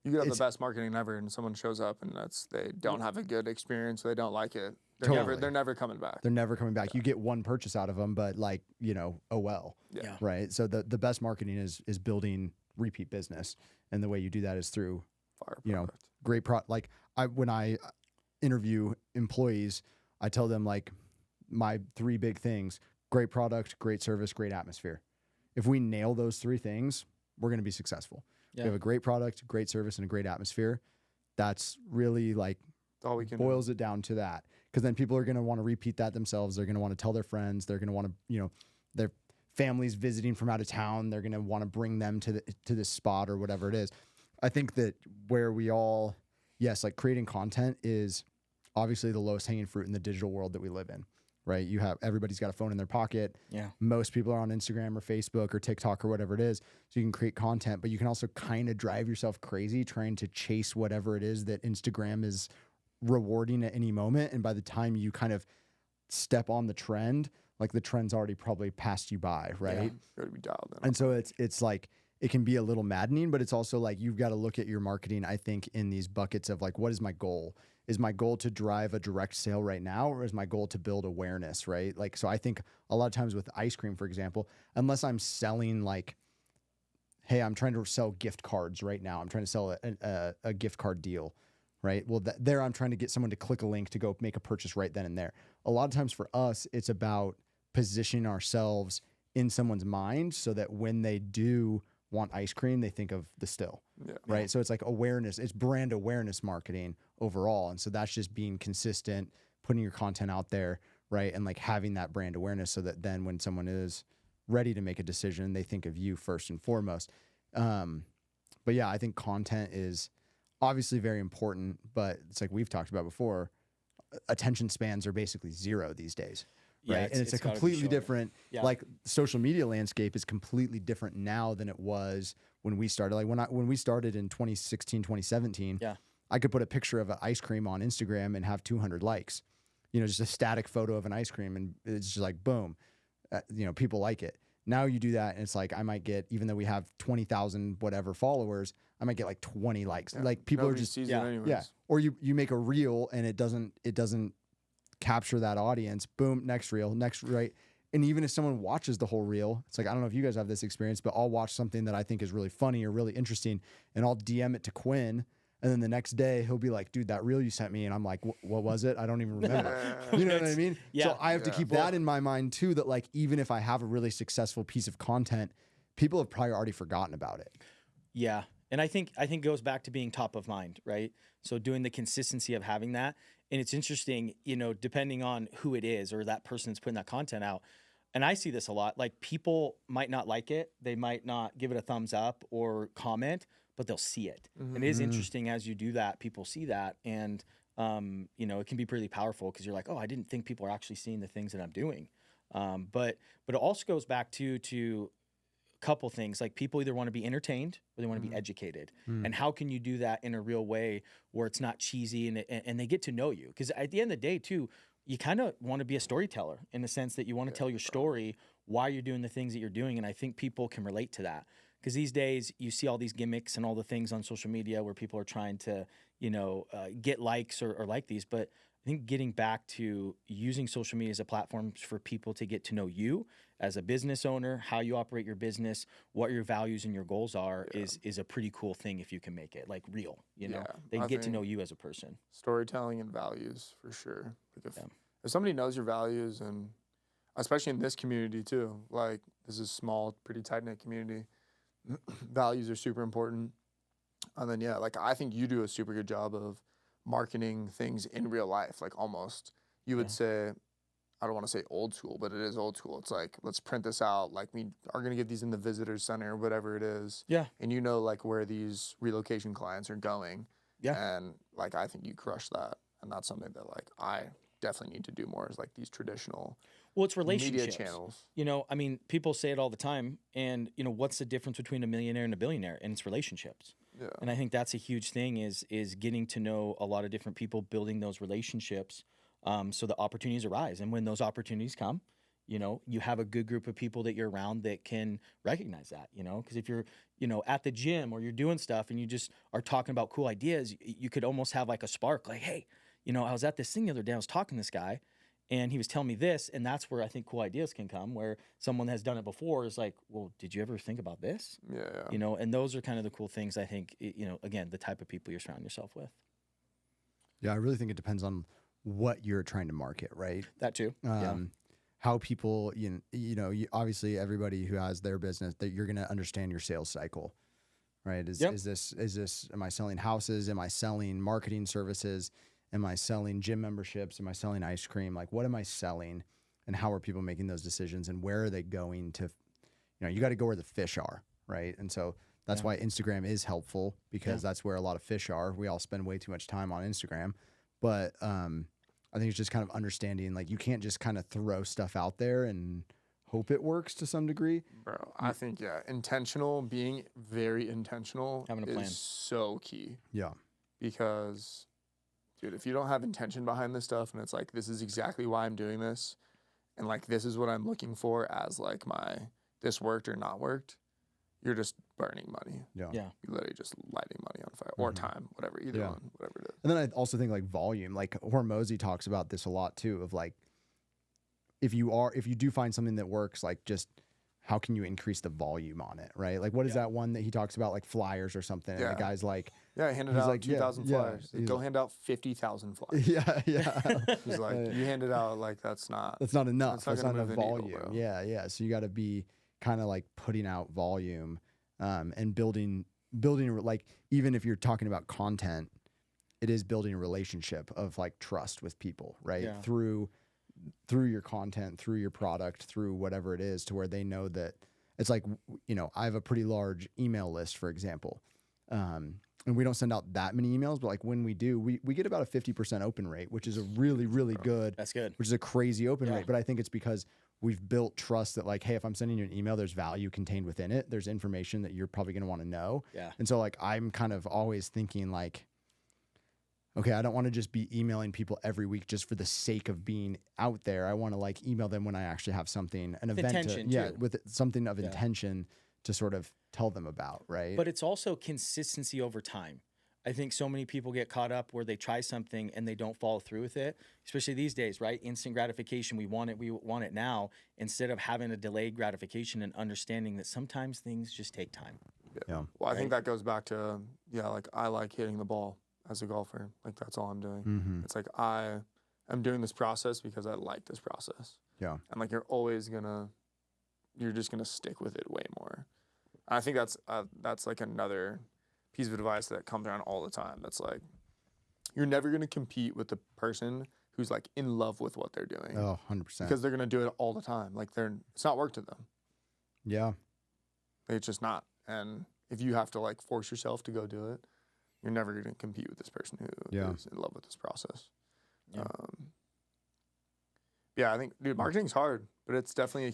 You could have the best marketing ever and someone shows up and they don't have a good experience. They don't like it. They're never coming back. They're never coming back. Yeah. You get one purchase out of them, but like, oh well. Yeah. Right. So the best marketing is building repeat business. And the way you do that is through, great product. Like when I interview employees, I tell them like my 3 big things: great product, great service, great atmosphere. If we nail those 3 things, we're going to be successful. Yeah. We have a great product, great service, and a great atmosphere. That's really like all we can boils it down to that. Because then people are going to want to repeat that themselves. They're going to want to tell their friends. They're going to want to, their families visiting from out of town, they're going to want to bring them to this spot or whatever it is. I think that where we all, like creating content is obviously the lowest hanging fruit in the digital world that we live in, right? Everybody's got a phone in their pocket. Yeah. Most people are on Instagram or Facebook or TikTok or whatever it is. So you can create content, but you can also kind of drive yourself crazy trying to chase whatever it is that Instagram is rewarding at any moment. And by the time you kind of step on the trend, like the trend's already probably passed you by, right? Yeah, gotta be dialed in. And so it's like, it can be a little maddening, but it's also like, you've got to look at your marketing, I think, in these buckets of like, what is my goal? Is my goal to drive a direct sale right now, or is my goal to build awareness, right? Like, so I think a lot of times with ice cream, for example, unless I'm selling like, hey, I'm trying to sell gift cards right now. I'm trying to sell a gift card deal, right? Well, there I'm trying to get someone to click a link to go make a purchase right then and there. A lot of times for us, it's about positioning ourselves in someone's mind so that when they do want ice cream, they think of the still, right? So it's like awareness, it's brand awareness marketing overall. And so that's just being consistent, putting your content out there, right? And like having that brand awareness so that then when someone is ready to make a decision, they think of you first and foremost. But yeah, I think content is obviously very important, but it's like we've talked about before, attention spans are basically 0 these days. Right. Yeah, and it's a completely different, Yeah. like social media landscape is completely different now than it was when we started. Like when we started in 2016, 2017, I could put a picture of an ice cream on Instagram and have 200 likes, you know, just a static photo of an ice cream. And it's just like, boom, you know, people like it. Now you do that and it's like, I might get, even though we have 20,000 whatever followers, I might get like 20 likes. Like people are just, sees it anyways. yeah. Or you make a reel and it doesn't capture that audience. Boom, next reel, next, right? And even if someone watches the whole reel, it's like, I don't know if you guys have this experience, but I'll watch something that I think is really funny or really interesting and I'll DM it to Quinn. And then the next day he'll be like, dude, that reel you sent me. And I'm like, what was it? I don't even remember. You know what I mean? Yeah. So I have to keep that in my mind too, that like, even if I have a really successful piece of content, people have probably already forgotten about it. Yeah. And I think it goes back to being top of mind, right? So doing the consistency of having that. And it's interesting, you know, depending on who it is or that person that's putting that content out. And I see this a lot. Like people might not like it. They might not give it a thumbs up or comment, but they'll see it. And it is interesting as you do that, people see that. And, you know, it can be pretty powerful because you're like, oh, I didn't think people are actually seeing the things that I'm doing. But it also goes back to couple things. Like people either want to be entertained or they want to be educated. And how can you do that in a real way where it's not cheesy and they get to know you? Because at the end of the day too, you kind of want to be a storyteller in the sense that you want to tell your story, why you're doing the things that you're doing. And I think people can relate to that because these days you see all these gimmicks and all the things on social media where people are trying to, you know, get likes or like these. But I think getting back to using social media as a platform for people to get to know you as a business owner, how you operate your business, what your values and your goals are is a pretty cool thing if you can make it like real, you know, they get to know you as a person. Storytelling and values for sure. Like if somebody knows your values, and especially in this community too, like this is small, pretty tight knit community, values are super important. And then, like I think you do a super good job of marketing things in real life. Like almost you would say, I don't want to say old school, but it is old school. It's like, let's print this out. Like we are going to get these in the visitor center or whatever it is. Yeah. And you know, like where these relocation clients are going. Yeah. And like, I think you crush that. And that's something that like, I definitely need to do more is like these traditional it's relationships. Media channels. You know, I mean, people say it all the time. And, you know, what's the difference between a millionaire and a billionaire? And it's relationships. Yeah. And I think that's a huge thing is getting to know a lot of different people, building those relationships. So the opportunities arise. And when those opportunities come, you know, you have a good group of people that you're around that can recognize that, you know, because if you're, you know, at the gym or you're doing stuff and you just are talking about cool ideas, you could almost have like a spark like, hey, you know, I was at this thing the other day, I was talking to this guy and he was telling me this. And that's where I think cool ideas can come, where someone has done it before is like, well, did you ever think about this? Yeah. You know, and those are kind of the cool things I think, you know, again, the type of people you're surrounding yourself with. Yeah, I really think it depends on what you're trying to market, right? That too. How people, obviously everybody who has their business, that you're going to understand your sales cycle, right? Is this, am I selling houses? Am I selling marketing services? Am I selling gym memberships? Am I selling ice cream? Like, what am I selling? And how are people making those decisions? And where are they going to, you got to go where the fish are, right? And so that's why Instagram is helpful, because that's where a lot of fish are. We all spend way too much time on Instagram. But I think it's just kind of understanding, like, you can't just kind of throw stuff out there and hope it works to some degree. Bro, I think, being very intentional, having a plan is so key. Yeah. Because Dude, if you don't have intention behind this stuff and it's like, this is exactly why I'm doing this, and like, this is what I'm looking for as like this worked or not worked, you're just burning money. Yeah. Yeah. You're literally just lighting money on fire or time, whatever, either Yeah. one, whatever it is. And then I also think like volume, like Hormozy talks about this a lot too, of like, if you do find something that works, like just how can you increase the volume on it, right? Like what is that one that he talks about, like flyers or something? And the guy's like, yeah, handed he's out like, 2,000 flyers. he's Go like- hand out 50,000 flyers. yeah. He's like, you handed out like that's not enough. That's not gonna enough move the needle, volume. bro. Yeah. So you got to be kind of like putting out volume, and building like, even if you're talking about content, it is building a relationship of like trust with people, right? Yeah. Through your content, through your product, through whatever it is, to where they know that it's like, you know, I have a pretty large email list, for example. And we don't send out that many emails, but like when we do, we get about a 50% open rate, which is a really, really good, That's good. which is a crazy open Yeah. rate. But I think it's because we've built trust that like, hey, if I'm sending you an email, there's value contained within it. There's information that you're probably going to want to know. Yeah. And so like, I'm kind of always thinking like, okay, I don't want to just be emailing people every week just for the sake of being out there. I want to like email them when I actually have something, an event, intention, yeah, too. with something of intention to sort of tell them about, right? But it's also consistency over time. I think so many people get caught up where they try something and they don't follow through with it, especially these days, right? Instant gratification. We want it now, instead of having a delayed gratification and understanding that sometimes things just take time. Yeah. Well, I think that goes back to, like I like hitting the ball as a golfer. Like that's all I'm doing. Mm-hmm. It's like I'm doing this process because I like this process. Yeah. And like you're just gonna stick with it way more. And I think that's like another piece of advice that comes around all the time. That's like, you're never gonna compete with the person who's like in love with what they're doing. Oh, 100%. Because they're gonna do it all the time. Like it's not work to them. Yeah. It's just not. And if you have to like force yourself to go do it, you're never going to compete with this person who is in love with this process. Yeah. I think, dude, marketing's hard, but it's definitely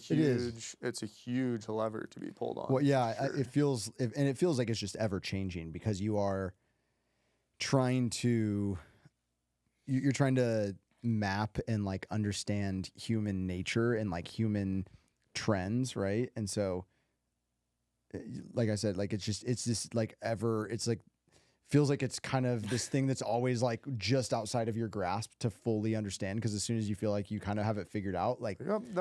it's a huge lever to be pulled on. Well, yeah, it feels like it's just ever changing, because you're trying to map and like understand human nature and like human trends, right? And so, like I said, like it's just like it's like feels like it's kind of this thing that's always like just outside of your grasp to fully understand, because as soon as you feel like you kind of have it figured out, like things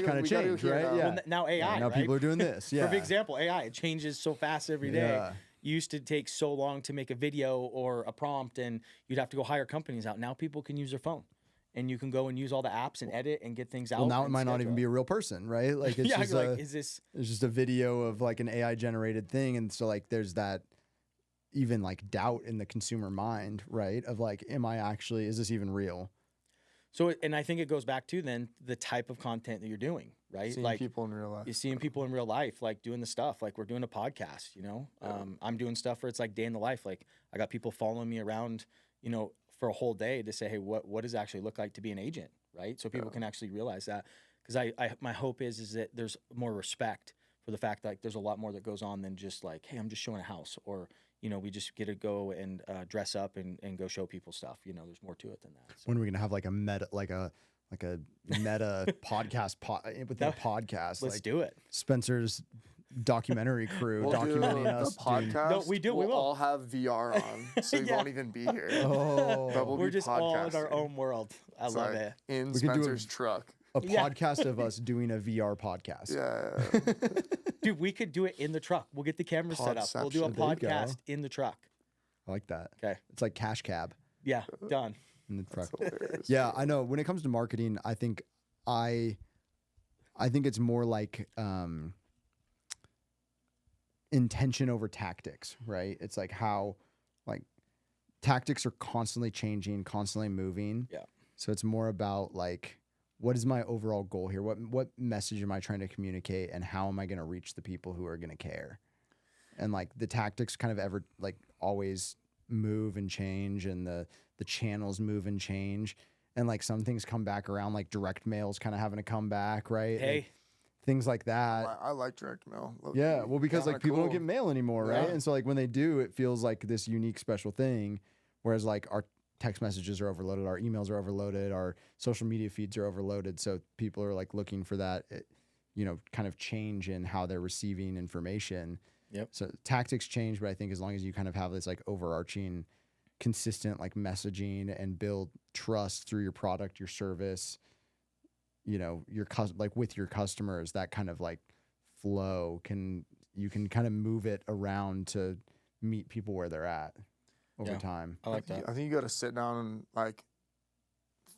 kind of change, right? Well, now AI, now right? people are doing this. Yeah. For example, AI, it changes so fast every day. Yeah. You used to take so long to make a video or a prompt, and you'd have to go hire companies out. Now people can use their phone, and you can go and use all the apps and edit and get things out. Well, now it and might not schedule even be a real person, right? Like it's just is it's just a video of like an AI generated thing, and so like there's that even like doubt in the consumer mind, right? Of like, is this even real? So, and I think it goes back to then the type of content that you're doing, right? Seeing like people in real life. You're seeing people in real life, like doing the stuff. Like we're doing a podcast, you know? I'm doing stuff where it's like day in the life. Like I got people following me around, you know, for a whole day to say, hey, what does it actually look like to be an agent, right? So people can actually realize that. Because my hope is that there's more respect for the fact that like, there's a lot more that goes on than just like, hey, I'm just showing a house, or you know, we just get to go and dress up and go show people stuff. You know, there's more to it than that. So. When are we gonna have like a meta podcast within a podcast? Let's like do it. Spencer's documentary crew We'll documenting do us. the podcast. No, we do. We'll We will. all have VR on, so you won't even be here. Oh, But we'll We're be just all in our podcasting. own world. I It's love like it. in We could do a- Spencer's truck. a Yeah. podcast of us doing a VR podcast. Yeah. Dude, we could do it in the truck. We'll get the camera set up. We'll do a Podception. There you go. podcast in the truck. I like that. Okay. It's like Cash Cab Yeah, done. in the truck. Hilarious. Yeah, I know. When it comes to marketing, I think it's more like intention over tactics, right? It's like how like tactics are constantly changing, constantly moving. Yeah. So it's more about like, what is my overall goal here? What message am I trying to communicate, and how am I going to reach the people who are going to care? And like the tactics kind of ever like always move and change, and the channels move and change, and like some things come back around, like direct mail's kind of having a comeback, right? Hey. And things like that. I like direct mail. Yeah, well, because like people don't cool. get mail anymore, right? Yeah. And so like when they do, it feels like this unique, special thing. Whereas like our text messages are overloaded, our emails are overloaded, our social media feeds are overloaded. So people are like looking for that, kind of change in how they're receiving information. Yep. So tactics change, but I think as long as you kind of have this like overarching, consistent like messaging and build trust through your product, your service, like with your customers, that kind of like flow you can kind of move it around to meet people where they're at over time. I like that. I think you got to sit down and like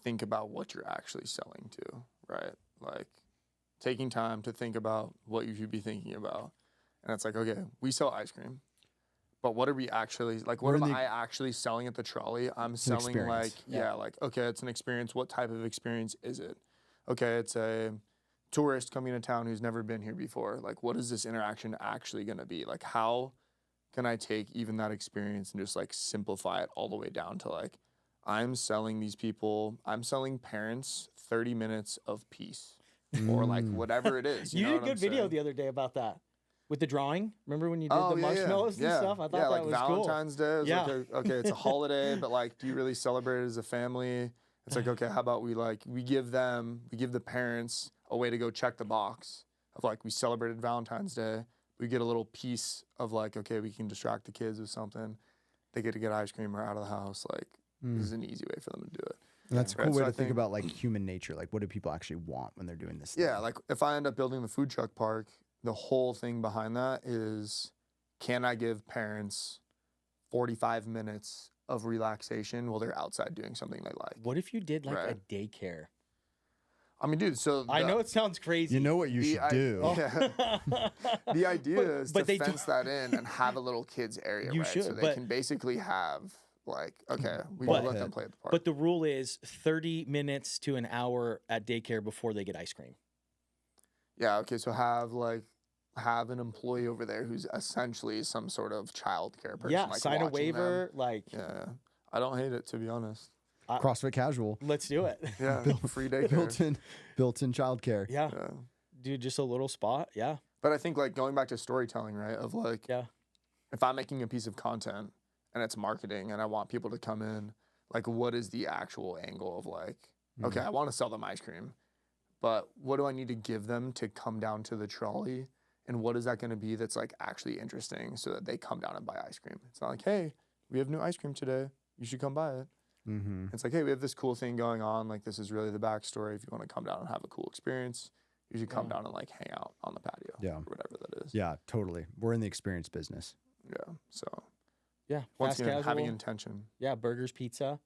think about what you're actually selling to, right? Like taking time to think about what you should be thinking about. And it's like, okay, we sell ice cream, but what are we actually, like, what am I actually selling at the Trolley? I'm selling like, like, okay, it's an experience. What type of experience is it? Okay, it's a tourist coming to town who's never been here before. Like, what is this interaction actually going to be? Like, how can I take even that experience and just like simplify it all the way down to like, I'm selling parents 30 minutes of peace or like whatever it is. You did a good video the other day about that. With the drawing, remember when you did the marshmallows and stuff? I thought that like was Valentine's cool. Day. It was like, okay, it's a holiday, but like, do you really celebrate it as a family? It's like, okay, how about we give the parents a way to go check the box of like, we celebrated Valentine's Day. We get a little piece of like, okay, we can distract the kids with something. They get to get ice cream or out of the house. Like, this is an easy way for them to do it. And that's a cool way to think about like human nature. Like, what do people actually want when they're doing this? Yeah, like if I end up building the food truck park, the whole thing behind that is, can I give parents 45 minutes of relaxation while they're outside doing something they like? What if you did like a daycare? I mean, dude, so I know it sounds crazy. You know what you should do. The idea is to fence that in and have a little kids area, you right? should, so they can basically have like, okay, we can let them play at the park. But the rule is 30 minutes to an hour at daycare before they get ice cream. Yeah, okay, so have an employee over there who's essentially some sort of child care person. Yeah, like sign a waiver, them. Yeah. I don't hate it, to be honest. CrossFit casual. Let's do it. Yeah, free daycare. Built-in childcare. Yeah. Dude, just a little spot. Yeah. But I think like going back to storytelling, right? Of like, if I'm making a piece of content and it's marketing and I want people to come in, like, what is the actual angle of like, okay, I want to sell them ice cream, but what do I need to give them to come down to the Trolley? And what is that going to be that's like actually interesting so that they come down and buy ice cream? It's not like, hey, we have new ice cream today. You should come buy it. It's like, hey, we have this cool thing going on. Like, this is really the backstory. If you want to come down and have a cool experience, you should come down and like hang out on the patio. Yeah. Or whatever that is. Yeah, totally. We're in the experience business. Yeah. So, fast once again, casual. having intention. Yeah, burgers, pizza.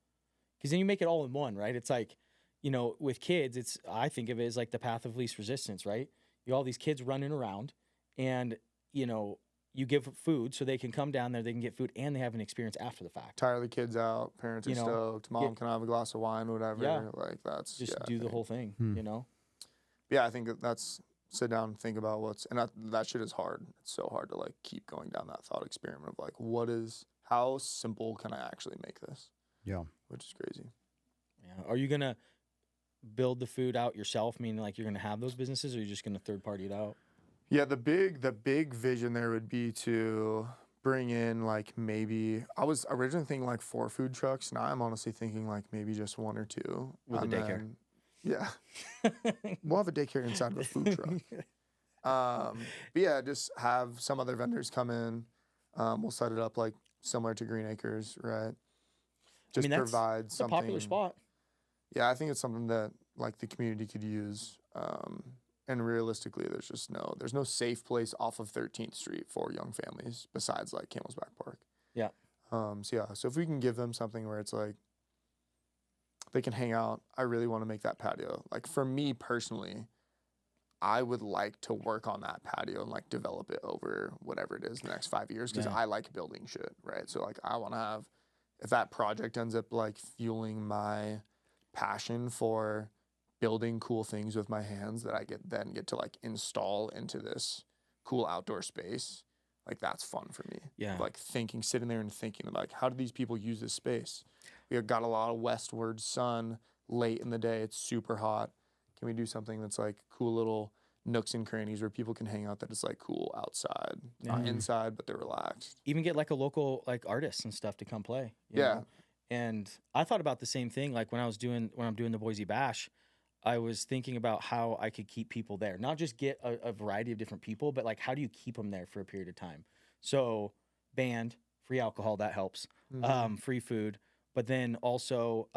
Because then you make it all in one, right? It's like, with kids, I think of it as like the path of least resistance, right? You all these kids running around and, you give food so they can come down there, they can get food, and they have an experience after the fact. Tire the kids out. Parents are stoked. Mom, can I have a glass of wine, whatever. Yeah. Like, that's Just do the whole thing, Yeah, I think that's sit down and think about that shit is hard. It's so hard to like keep going down that thought experiment of like, how simple can I actually make this? Yeah. Which is crazy. Yeah. Are you going to build the food out yourself, meaning like you're going to have those businesses, or are you just going to third party it out? Yeah, the big vision there would be to bring in like maybe I was originally thinking like 4 food trucks. Now I'm honestly thinking like maybe just 1 or 2 with a daycare. Yeah, we'll have a daycare inside of a food truck. But yeah, just have some other vendors come in. We'll set it up like similar to Green Acres, right? Just provide something. It's a popular spot. Yeah, I think it's something that like the community could use. And realistically, there's no safe place off of 13th Street for young families besides like Camel's Back Park. Yeah. So if we can give them something where it's like they can hang out, I really want to make that patio. Like for me personally, I would like to work on that patio and like develop it over whatever it is the next 5 years because I like building shit, right? So like I want to have, if that project ends up like fueling my passion for building cool things with my hands that I get to like install into this cool outdoor space, like that's fun for me. Yeah. Like sitting there and thinking like, how do these people use this space? We have got a lot of westward sun late in the day. It's super hot. Can we do something that's like cool little nooks and crannies where people can hang out that is like cool outside, not inside, but they're relaxed. Even get like a local like artist and stuff to come play. You know? And I thought about the same thing. Like when I'm doing the Boise Bash, I was thinking about how I could keep people there, not just get a variety of different people, but like how do you keep them there for a period of time? So band, free alcohol, that helps. Free food, but then also,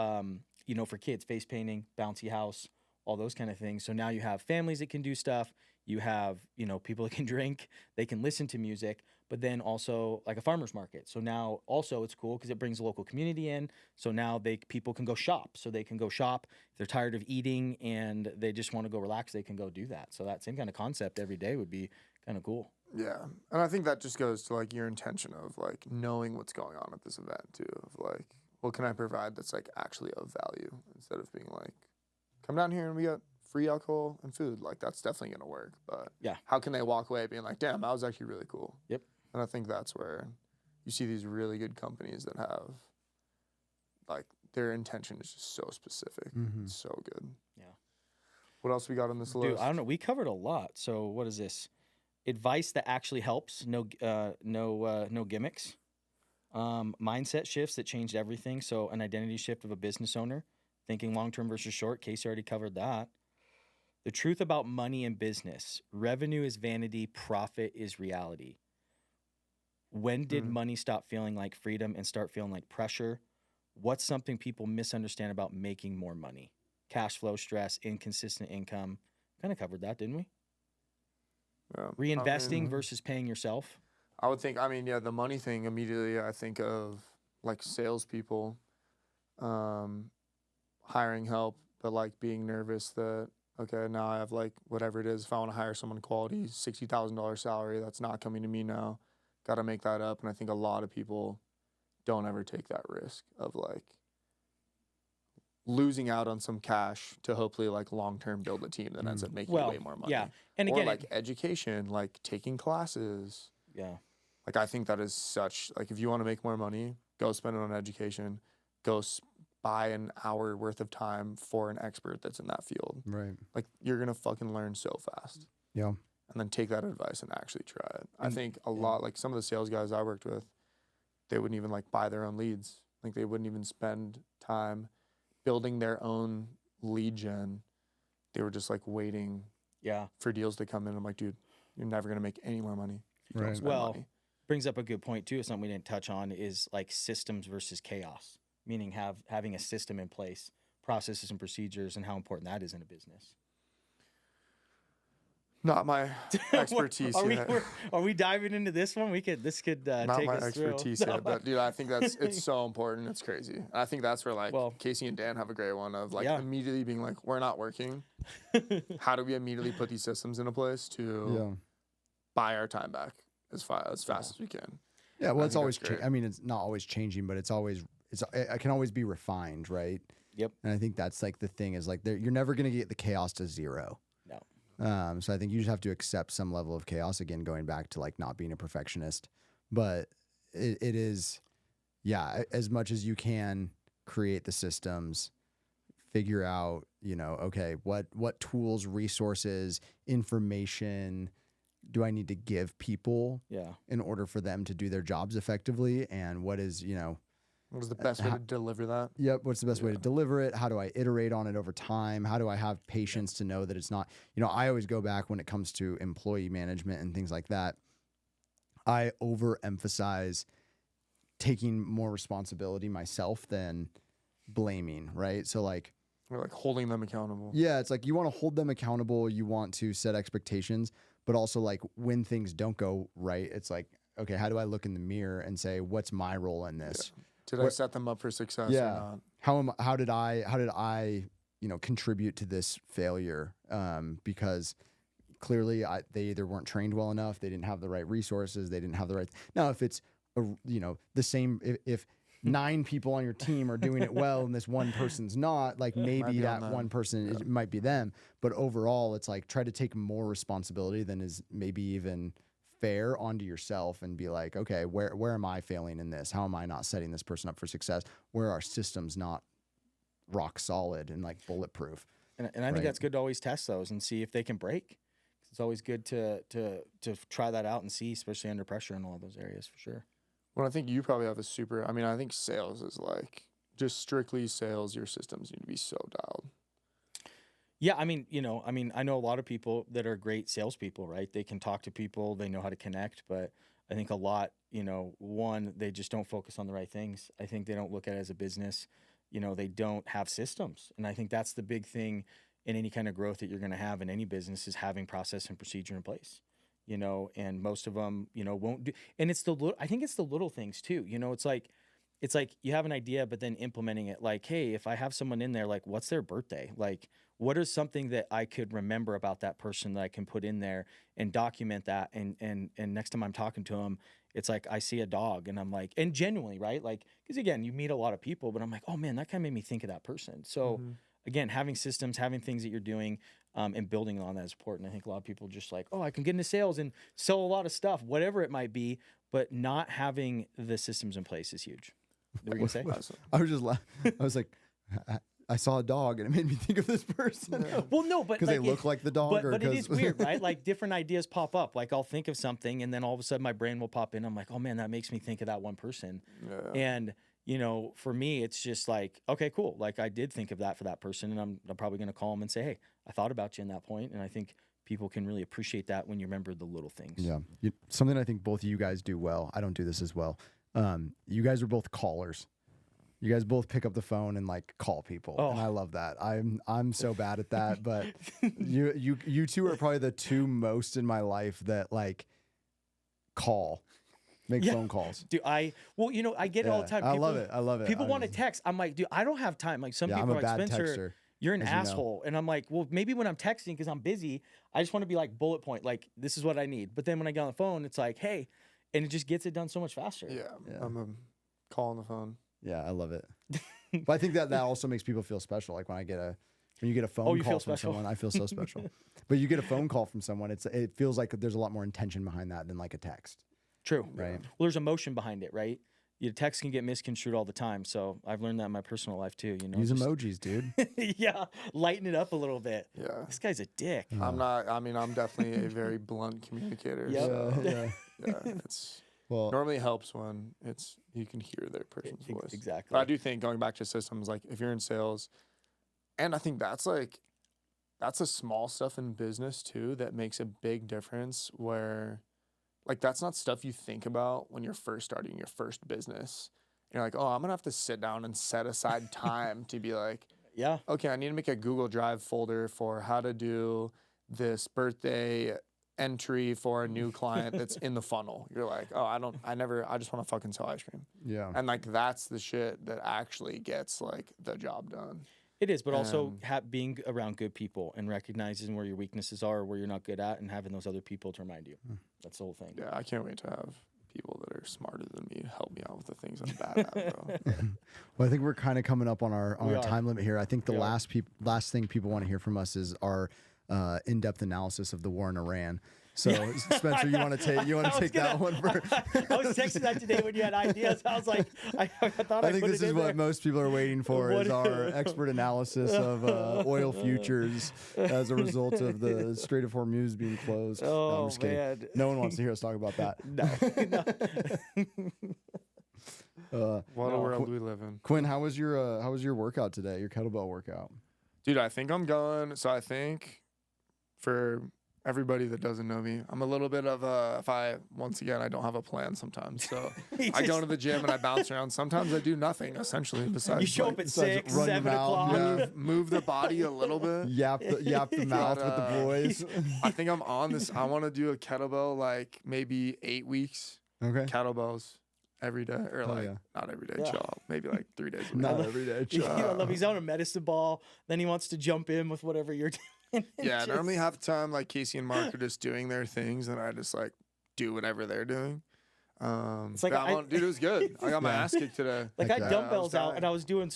you know, for kids, face painting, bouncy house, all those kind of things. So now you have families that can do stuff. You have, you know, people that can drink, they can listen to music, but then also like a farmer's market. So now also it's cool because it brings the local community in. So now people can go shop. So they can go shop. If they're tired of eating and they just want to go relax, they can go do that. So that same kind of concept every day would be kind of cool. Yeah. And I think that just goes to like your intention of like knowing what's going on at this event too. Of like, what can I provide that's like actually of value instead of being like, come down here and we got free alcohol and food. Like that's definitely going to work. But yeah, how can they walk away being like, damn, that was actually really cool. Yep. And I think that's where you see these really good companies that have like their intention is just so specific. It's so good. Yeah. What else we got on this list? Dude, I don't know. We covered a lot. So what is this? Advice that actually helps. No gimmicks. Mindset shifts that changed everything. So an identity shift of a business owner, thinking long-term versus short. Casey already covered that. The truth about money and business. Revenue is vanity. Profit is reality. When did money stop feeling like freedom and start feeling like pressure? What's something people misunderstand about making more money? Cash flow, stress, inconsistent income. Kind of covered that, didn't we? Yeah. Reinvesting versus paying yourself. I would think, the money thing immediately I think of like salespeople hiring help, but like being nervous that, okay, now I have like whatever it is, if I want to hire someone quality, $60,000 salary, that's not coming to me now. Got to make that up. And I think a lot of people don't ever take that risk of like losing out on some cash to hopefully like long-term build a team that ends up making way more money. Yeah. And again, or like education, like taking classes. Yeah. Like I think that is such, like if you want to make more money, go spend it on education, go buy an hour worth of time for an expert that's in that field. Right. Like you're going to fucking learn so fast. Yeah. And then take that advice and actually try it. I think a lot, like some of the sales guys I worked with, they wouldn't even like buy their own leads. Like they wouldn't even spend time building their own lead gen. They were just like waiting for deals to come in. I'm like, dude, you're never going to make any more money. Right. Well, money. Brings up a good point too. Something we didn't touch on is like systems versus chaos, meaning having a system in place, processes and procedures, and how important that is in a business. Not my expertise yet. Are we diving into this one? This could not take my us expertise through. yet, but dude, I think it's so important. It's crazy. And I think that's where like Casey and Dan have a great one of like immediately being like, we're not working. How do we immediately put these systems into place to buy our time back as fast as we can? Yeah, well, it's always I mean, it's not always changing, but it can always be refined, right? Yep. And I think that's like the thing is like you're never going to get the chaos to zero. So I think you just have to accept some level of chaos. Again, going back to like not being a perfectionist, but it is, as much as you can create the systems, figure out, okay, what tools, resources, information do I need to give people in order for them to do their jobs effectively? And what is, what is the best way to deliver that? Yep. What's the best way to deliver it? How do I iterate on it over time? How do I have patience to know that it's not, I always go back when it comes to employee management and things like that. I overemphasize taking more responsibility myself than blaming, right? So like, we're like holding them accountable. Yeah. It's like, you want to hold them accountable. You want to set expectations, but also like when things don't go right, it's like, okay, how do I look in the mirror and say, what's my role in this? Yeah. Did I set them up for success or not? How did I contribute to this failure? Because clearly they either weren't trained well enough, they didn't have the right resources, they didn't have the right. Now, if it's the same, if 9 people on your team are doing it well and this one person's not, like maybe that one person it might be them. But overall, it's like try to take more responsibility than is maybe even fair onto yourself and be like, okay, where am I failing in this? How am I not setting this person up for success? Where are systems not rock solid and like bulletproof? And I think that's good to always test those and see if they can break. It's always good to try that out and see, especially under pressure in all those areas for sure. Well, I think you probably have I think sales is like just strictly sales, your systems need to be so dialed. Yeah, I mean, I know a lot of people that are great salespeople, right? They can talk to people, they know how to connect, but I think a lot, one, they just don't focus on the right things. I think they don't look at it as a business. They don't have systems. And I think that's the big thing in any kind of growth that you're going to have in any business is having process and procedure in place, and most of them, won't do. And I think it's the little things too. It's like you have an idea, but then implementing it, like, hey, if I have someone in there, like, what's their birthday? Like, what is something that I could remember about that person that I can put in there and document that? And next time I'm talking to them, it's like I see a dog and I'm like, and genuinely, right? Like, because again, you meet a lot of people, but I'm like, oh man, that kind of made me think of that person. So again, having systems, having things that you're doing, and building on that is important. I think a lot of people just like, oh, I can get into sales and sell a lot of stuff, whatever it might be, but not having the systems in place is huge. What were you gonna say? I was like, I saw a dog and it made me think of this person. Yeah. Well, no, but because they look like the dog. But it is weird, right? Like different ideas pop up. Like I'll think of something and then all of a sudden my brain will pop in. I'm like, oh man, that makes me think of that one person. Yeah. And for me, it's just like, okay, cool. Like I did think of that for that person, and I'm probably gonna call them and say, hey, I thought about you in that point. And I think people can really appreciate that when you remember the little things. Yeah, something I think both of you guys do well. I don't do this as well. You guys are both callers. You guys both pick up the phone and like call people, and I love that. I'm so bad at that, but you two are probably the two most in my life that like make phone calls. Dude, I get it all the time. People, I love it. People want to text. I'm like, dude, I don't have time. Like some people I'm a are bad like, Spencer, texter, you're an asshole. And I'm like, well, maybe when I'm texting because I'm busy, I just want to be like bullet point, like this is what I need. But then when I get on the phone, it's like, hey, and it just gets it done so much faster. Yeah. I'm a call on the phone. Yeah, I love it. But I think that also makes people feel special. Like when you get a phone call from someone, I feel so special. But you get a phone call from someone, it feels like there's a lot more intention behind that than like a text. True. Right. Well, there's emotion behind it, right? Your text can get misconstrued all the time. So I've learned that in my personal life too. Use emojis, dude. Yeah, lighten it up a little bit. Yeah. This guy's a dick. I'm not. I mean, I'm definitely a very blunt communicator. Yep. So, it's normally helps when you can hear their person's voice. Exactly. But I do think going back to systems, like if you're in sales, and I think that's a small stuff in business too that makes a big difference. Where like that's not stuff you think about when you're first starting your first business. You're like, oh, I'm gonna have to sit down and set aside time to be like, yeah, okay, I need to make a Google Drive folder for how to do this birthday entry for a new client that's in the funnel. You're like, oh, I just want to fucking sell ice cream. Yeah. And like that's the shit that actually gets like the job done. It is, but also being around good people and recognizing where your weaknesses are, where you're not good at, and having those other people to remind you. That's the whole thing. Yeah, I can't wait to have people that are smarter than me help me out with the things I'm bad at, bro. Well, I think we're kind of coming up on our time limit here. I think the last thing people want to hear from us is our in-depth analysis of the war in Iran. So Spencer, you want to take that one first? I was texting that today when you had ideas. I was like, I thought I think this is what most people are waiting for is our expert analysis of oil futures as a result of the Strait of Hormuz being closed. Oh, no, I'm just kidding. Man. No one wants to hear us talk about that. What a world we live in. Quinn, how was your workout today? Your kettlebell workout? Dude, I think I'm going. So I think for everybody that doesn't know me, I'm a little bit of once again, I don't have a plan sometimes. So I go to the gym and I bounce around. Sometimes I do nothing, essentially, besides you show up at 6, 7 o'clock. Move the body a little bit. Yap the mouth with the boys. I think I'm on this. I want to do a kettlebell, like maybe 8 weeks. Okay. Kettlebells every day, or not every day, chill out. Maybe like 3 days a week. Not every day, chill out. He's on a medicine ball. Then he wants to jump in with whatever you're doing. Yeah, normally half the time, like Casey and Mark are just doing their things, and I just like do whatever they're doing. It's like dude, it was good. I got my ass kicked today. Like I had dumbbells out, and I was doing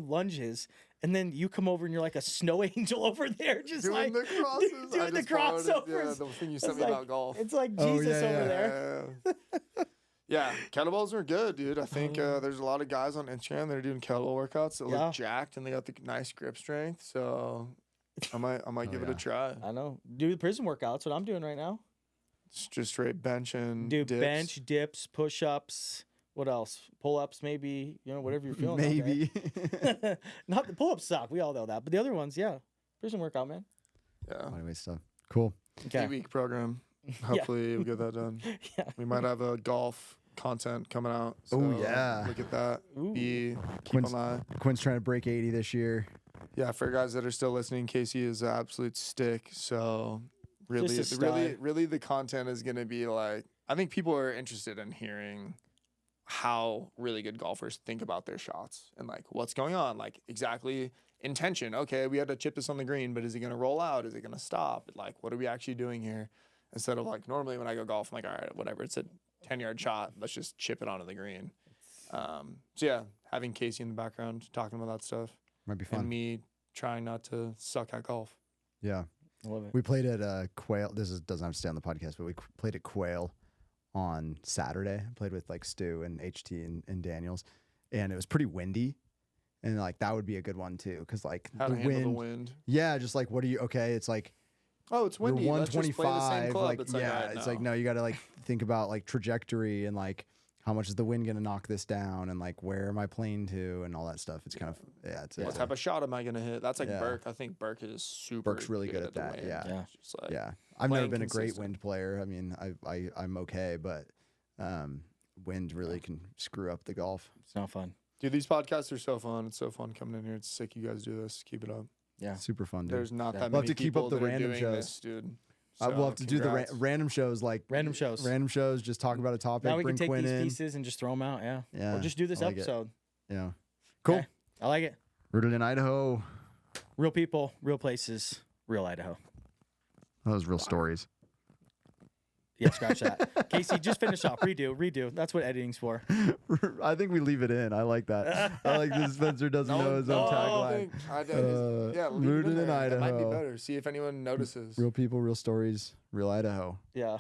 lunges, and then you come over and you're like a snow angel over there, just doing like the crosses, doing the crossovers. Yeah, the thing you sent me about golf. It's like Jesus over there. Yeah, kettlebells are good, dude. I think there's a lot of guys on Instagram that are doing kettlebell workouts that look jacked, and they got the nice grip strength. So I might give it a try. I know. Do the prison workouts. What I'm doing right now. It's just straight bench and do dips. bench, dips, push-ups, What else? Pull-ups, maybe. You know, whatever you're feeling. Maybe. Okay? Not the pull-ups suck. We all know that. But the other ones, yeah. Prison workout, man. Yeah. Anyway, stuff. Cool. Okay. 8-week program. Hopefully we'll get that done. Yeah. We might have a golf content coming out. So Oh, yeah. Look at that. Ooh. Keep Quinn's- an eye. Quinn's trying to break 80 this year. Yeah, for guys that are still listening, Kasey is an absolute stick. So really, Just a really, the content is going to be like, I think people are interested in hearing how really good golfers think about their shots and like what's going on, like exactly intention. Okay, we had to chip this on the green, but is it going to roll out? Is it going to stop? Like, what are we actually doing here? Instead of like normally when I go golf, I'm like, all right, whatever, it's a 10-yard shot. Let's just chip it onto the green. So yeah, having Kasey in the background talking about that stuff. Might be And fun. me trying not to suck at golf. Yeah. I love it. We played at Quail. Doesn't have to stay on the podcast, but we played at Quail on Saturday. I played with like Stu and HT and Daniels, and it was pretty windy. And like that would be a good one too, because like How the to handle wind. the wind. Yeah, just like what are you? Okay, it's like Oh, it's you're windy. Let's just play the same 125. club. Like It's like, yeah, all right, it's no. like no, you got to like think about like trajectory and like how much is the wind gonna knock this down and like where am I playing to and all that stuff. It's kind of it's What type of shot am I gonna hit? That's like Yeah. Burke. I think Burke is super. Burke's really good at the that, wind. yeah. Yeah. Just like, yeah. I've never playing been a great consistent. wind player. I mean, I'm okay, but wind really can screw up the golf. It's not fun. Dude, these podcasts are so fun. It's so fun coming in here. It's sick. You guys do this. Keep it up. Yeah. Super fun, dude. There's not Yeah. that We'll many have to keep people up the that are random doing shows. this, dude. I will So, have to do the congrats. random shows, like Random shows. random shows. Just talk about a topic. Now we bring can take Quinn these in. pieces and just throw them out. Yeah. Yeah, Or just do this I like it. episode. Yeah, cool. Okay. I like it. Rooted in Idaho. Real people, real places, real Idaho. Those real stories. Yeah, scratch that. Kasey, just finish off. Redo. That's what editing's for. I think we leave it in. I like that. I like that Spencer doesn't know his own tagline. Yeah, leave it rooted in there. That might be Idaho. better. See if anyone notices. Real people, real stories, real Idaho. Yeah.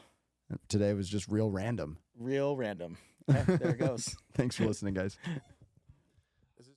Today was just real random. Real random. Yeah, there it goes. Thanks for listening, guys.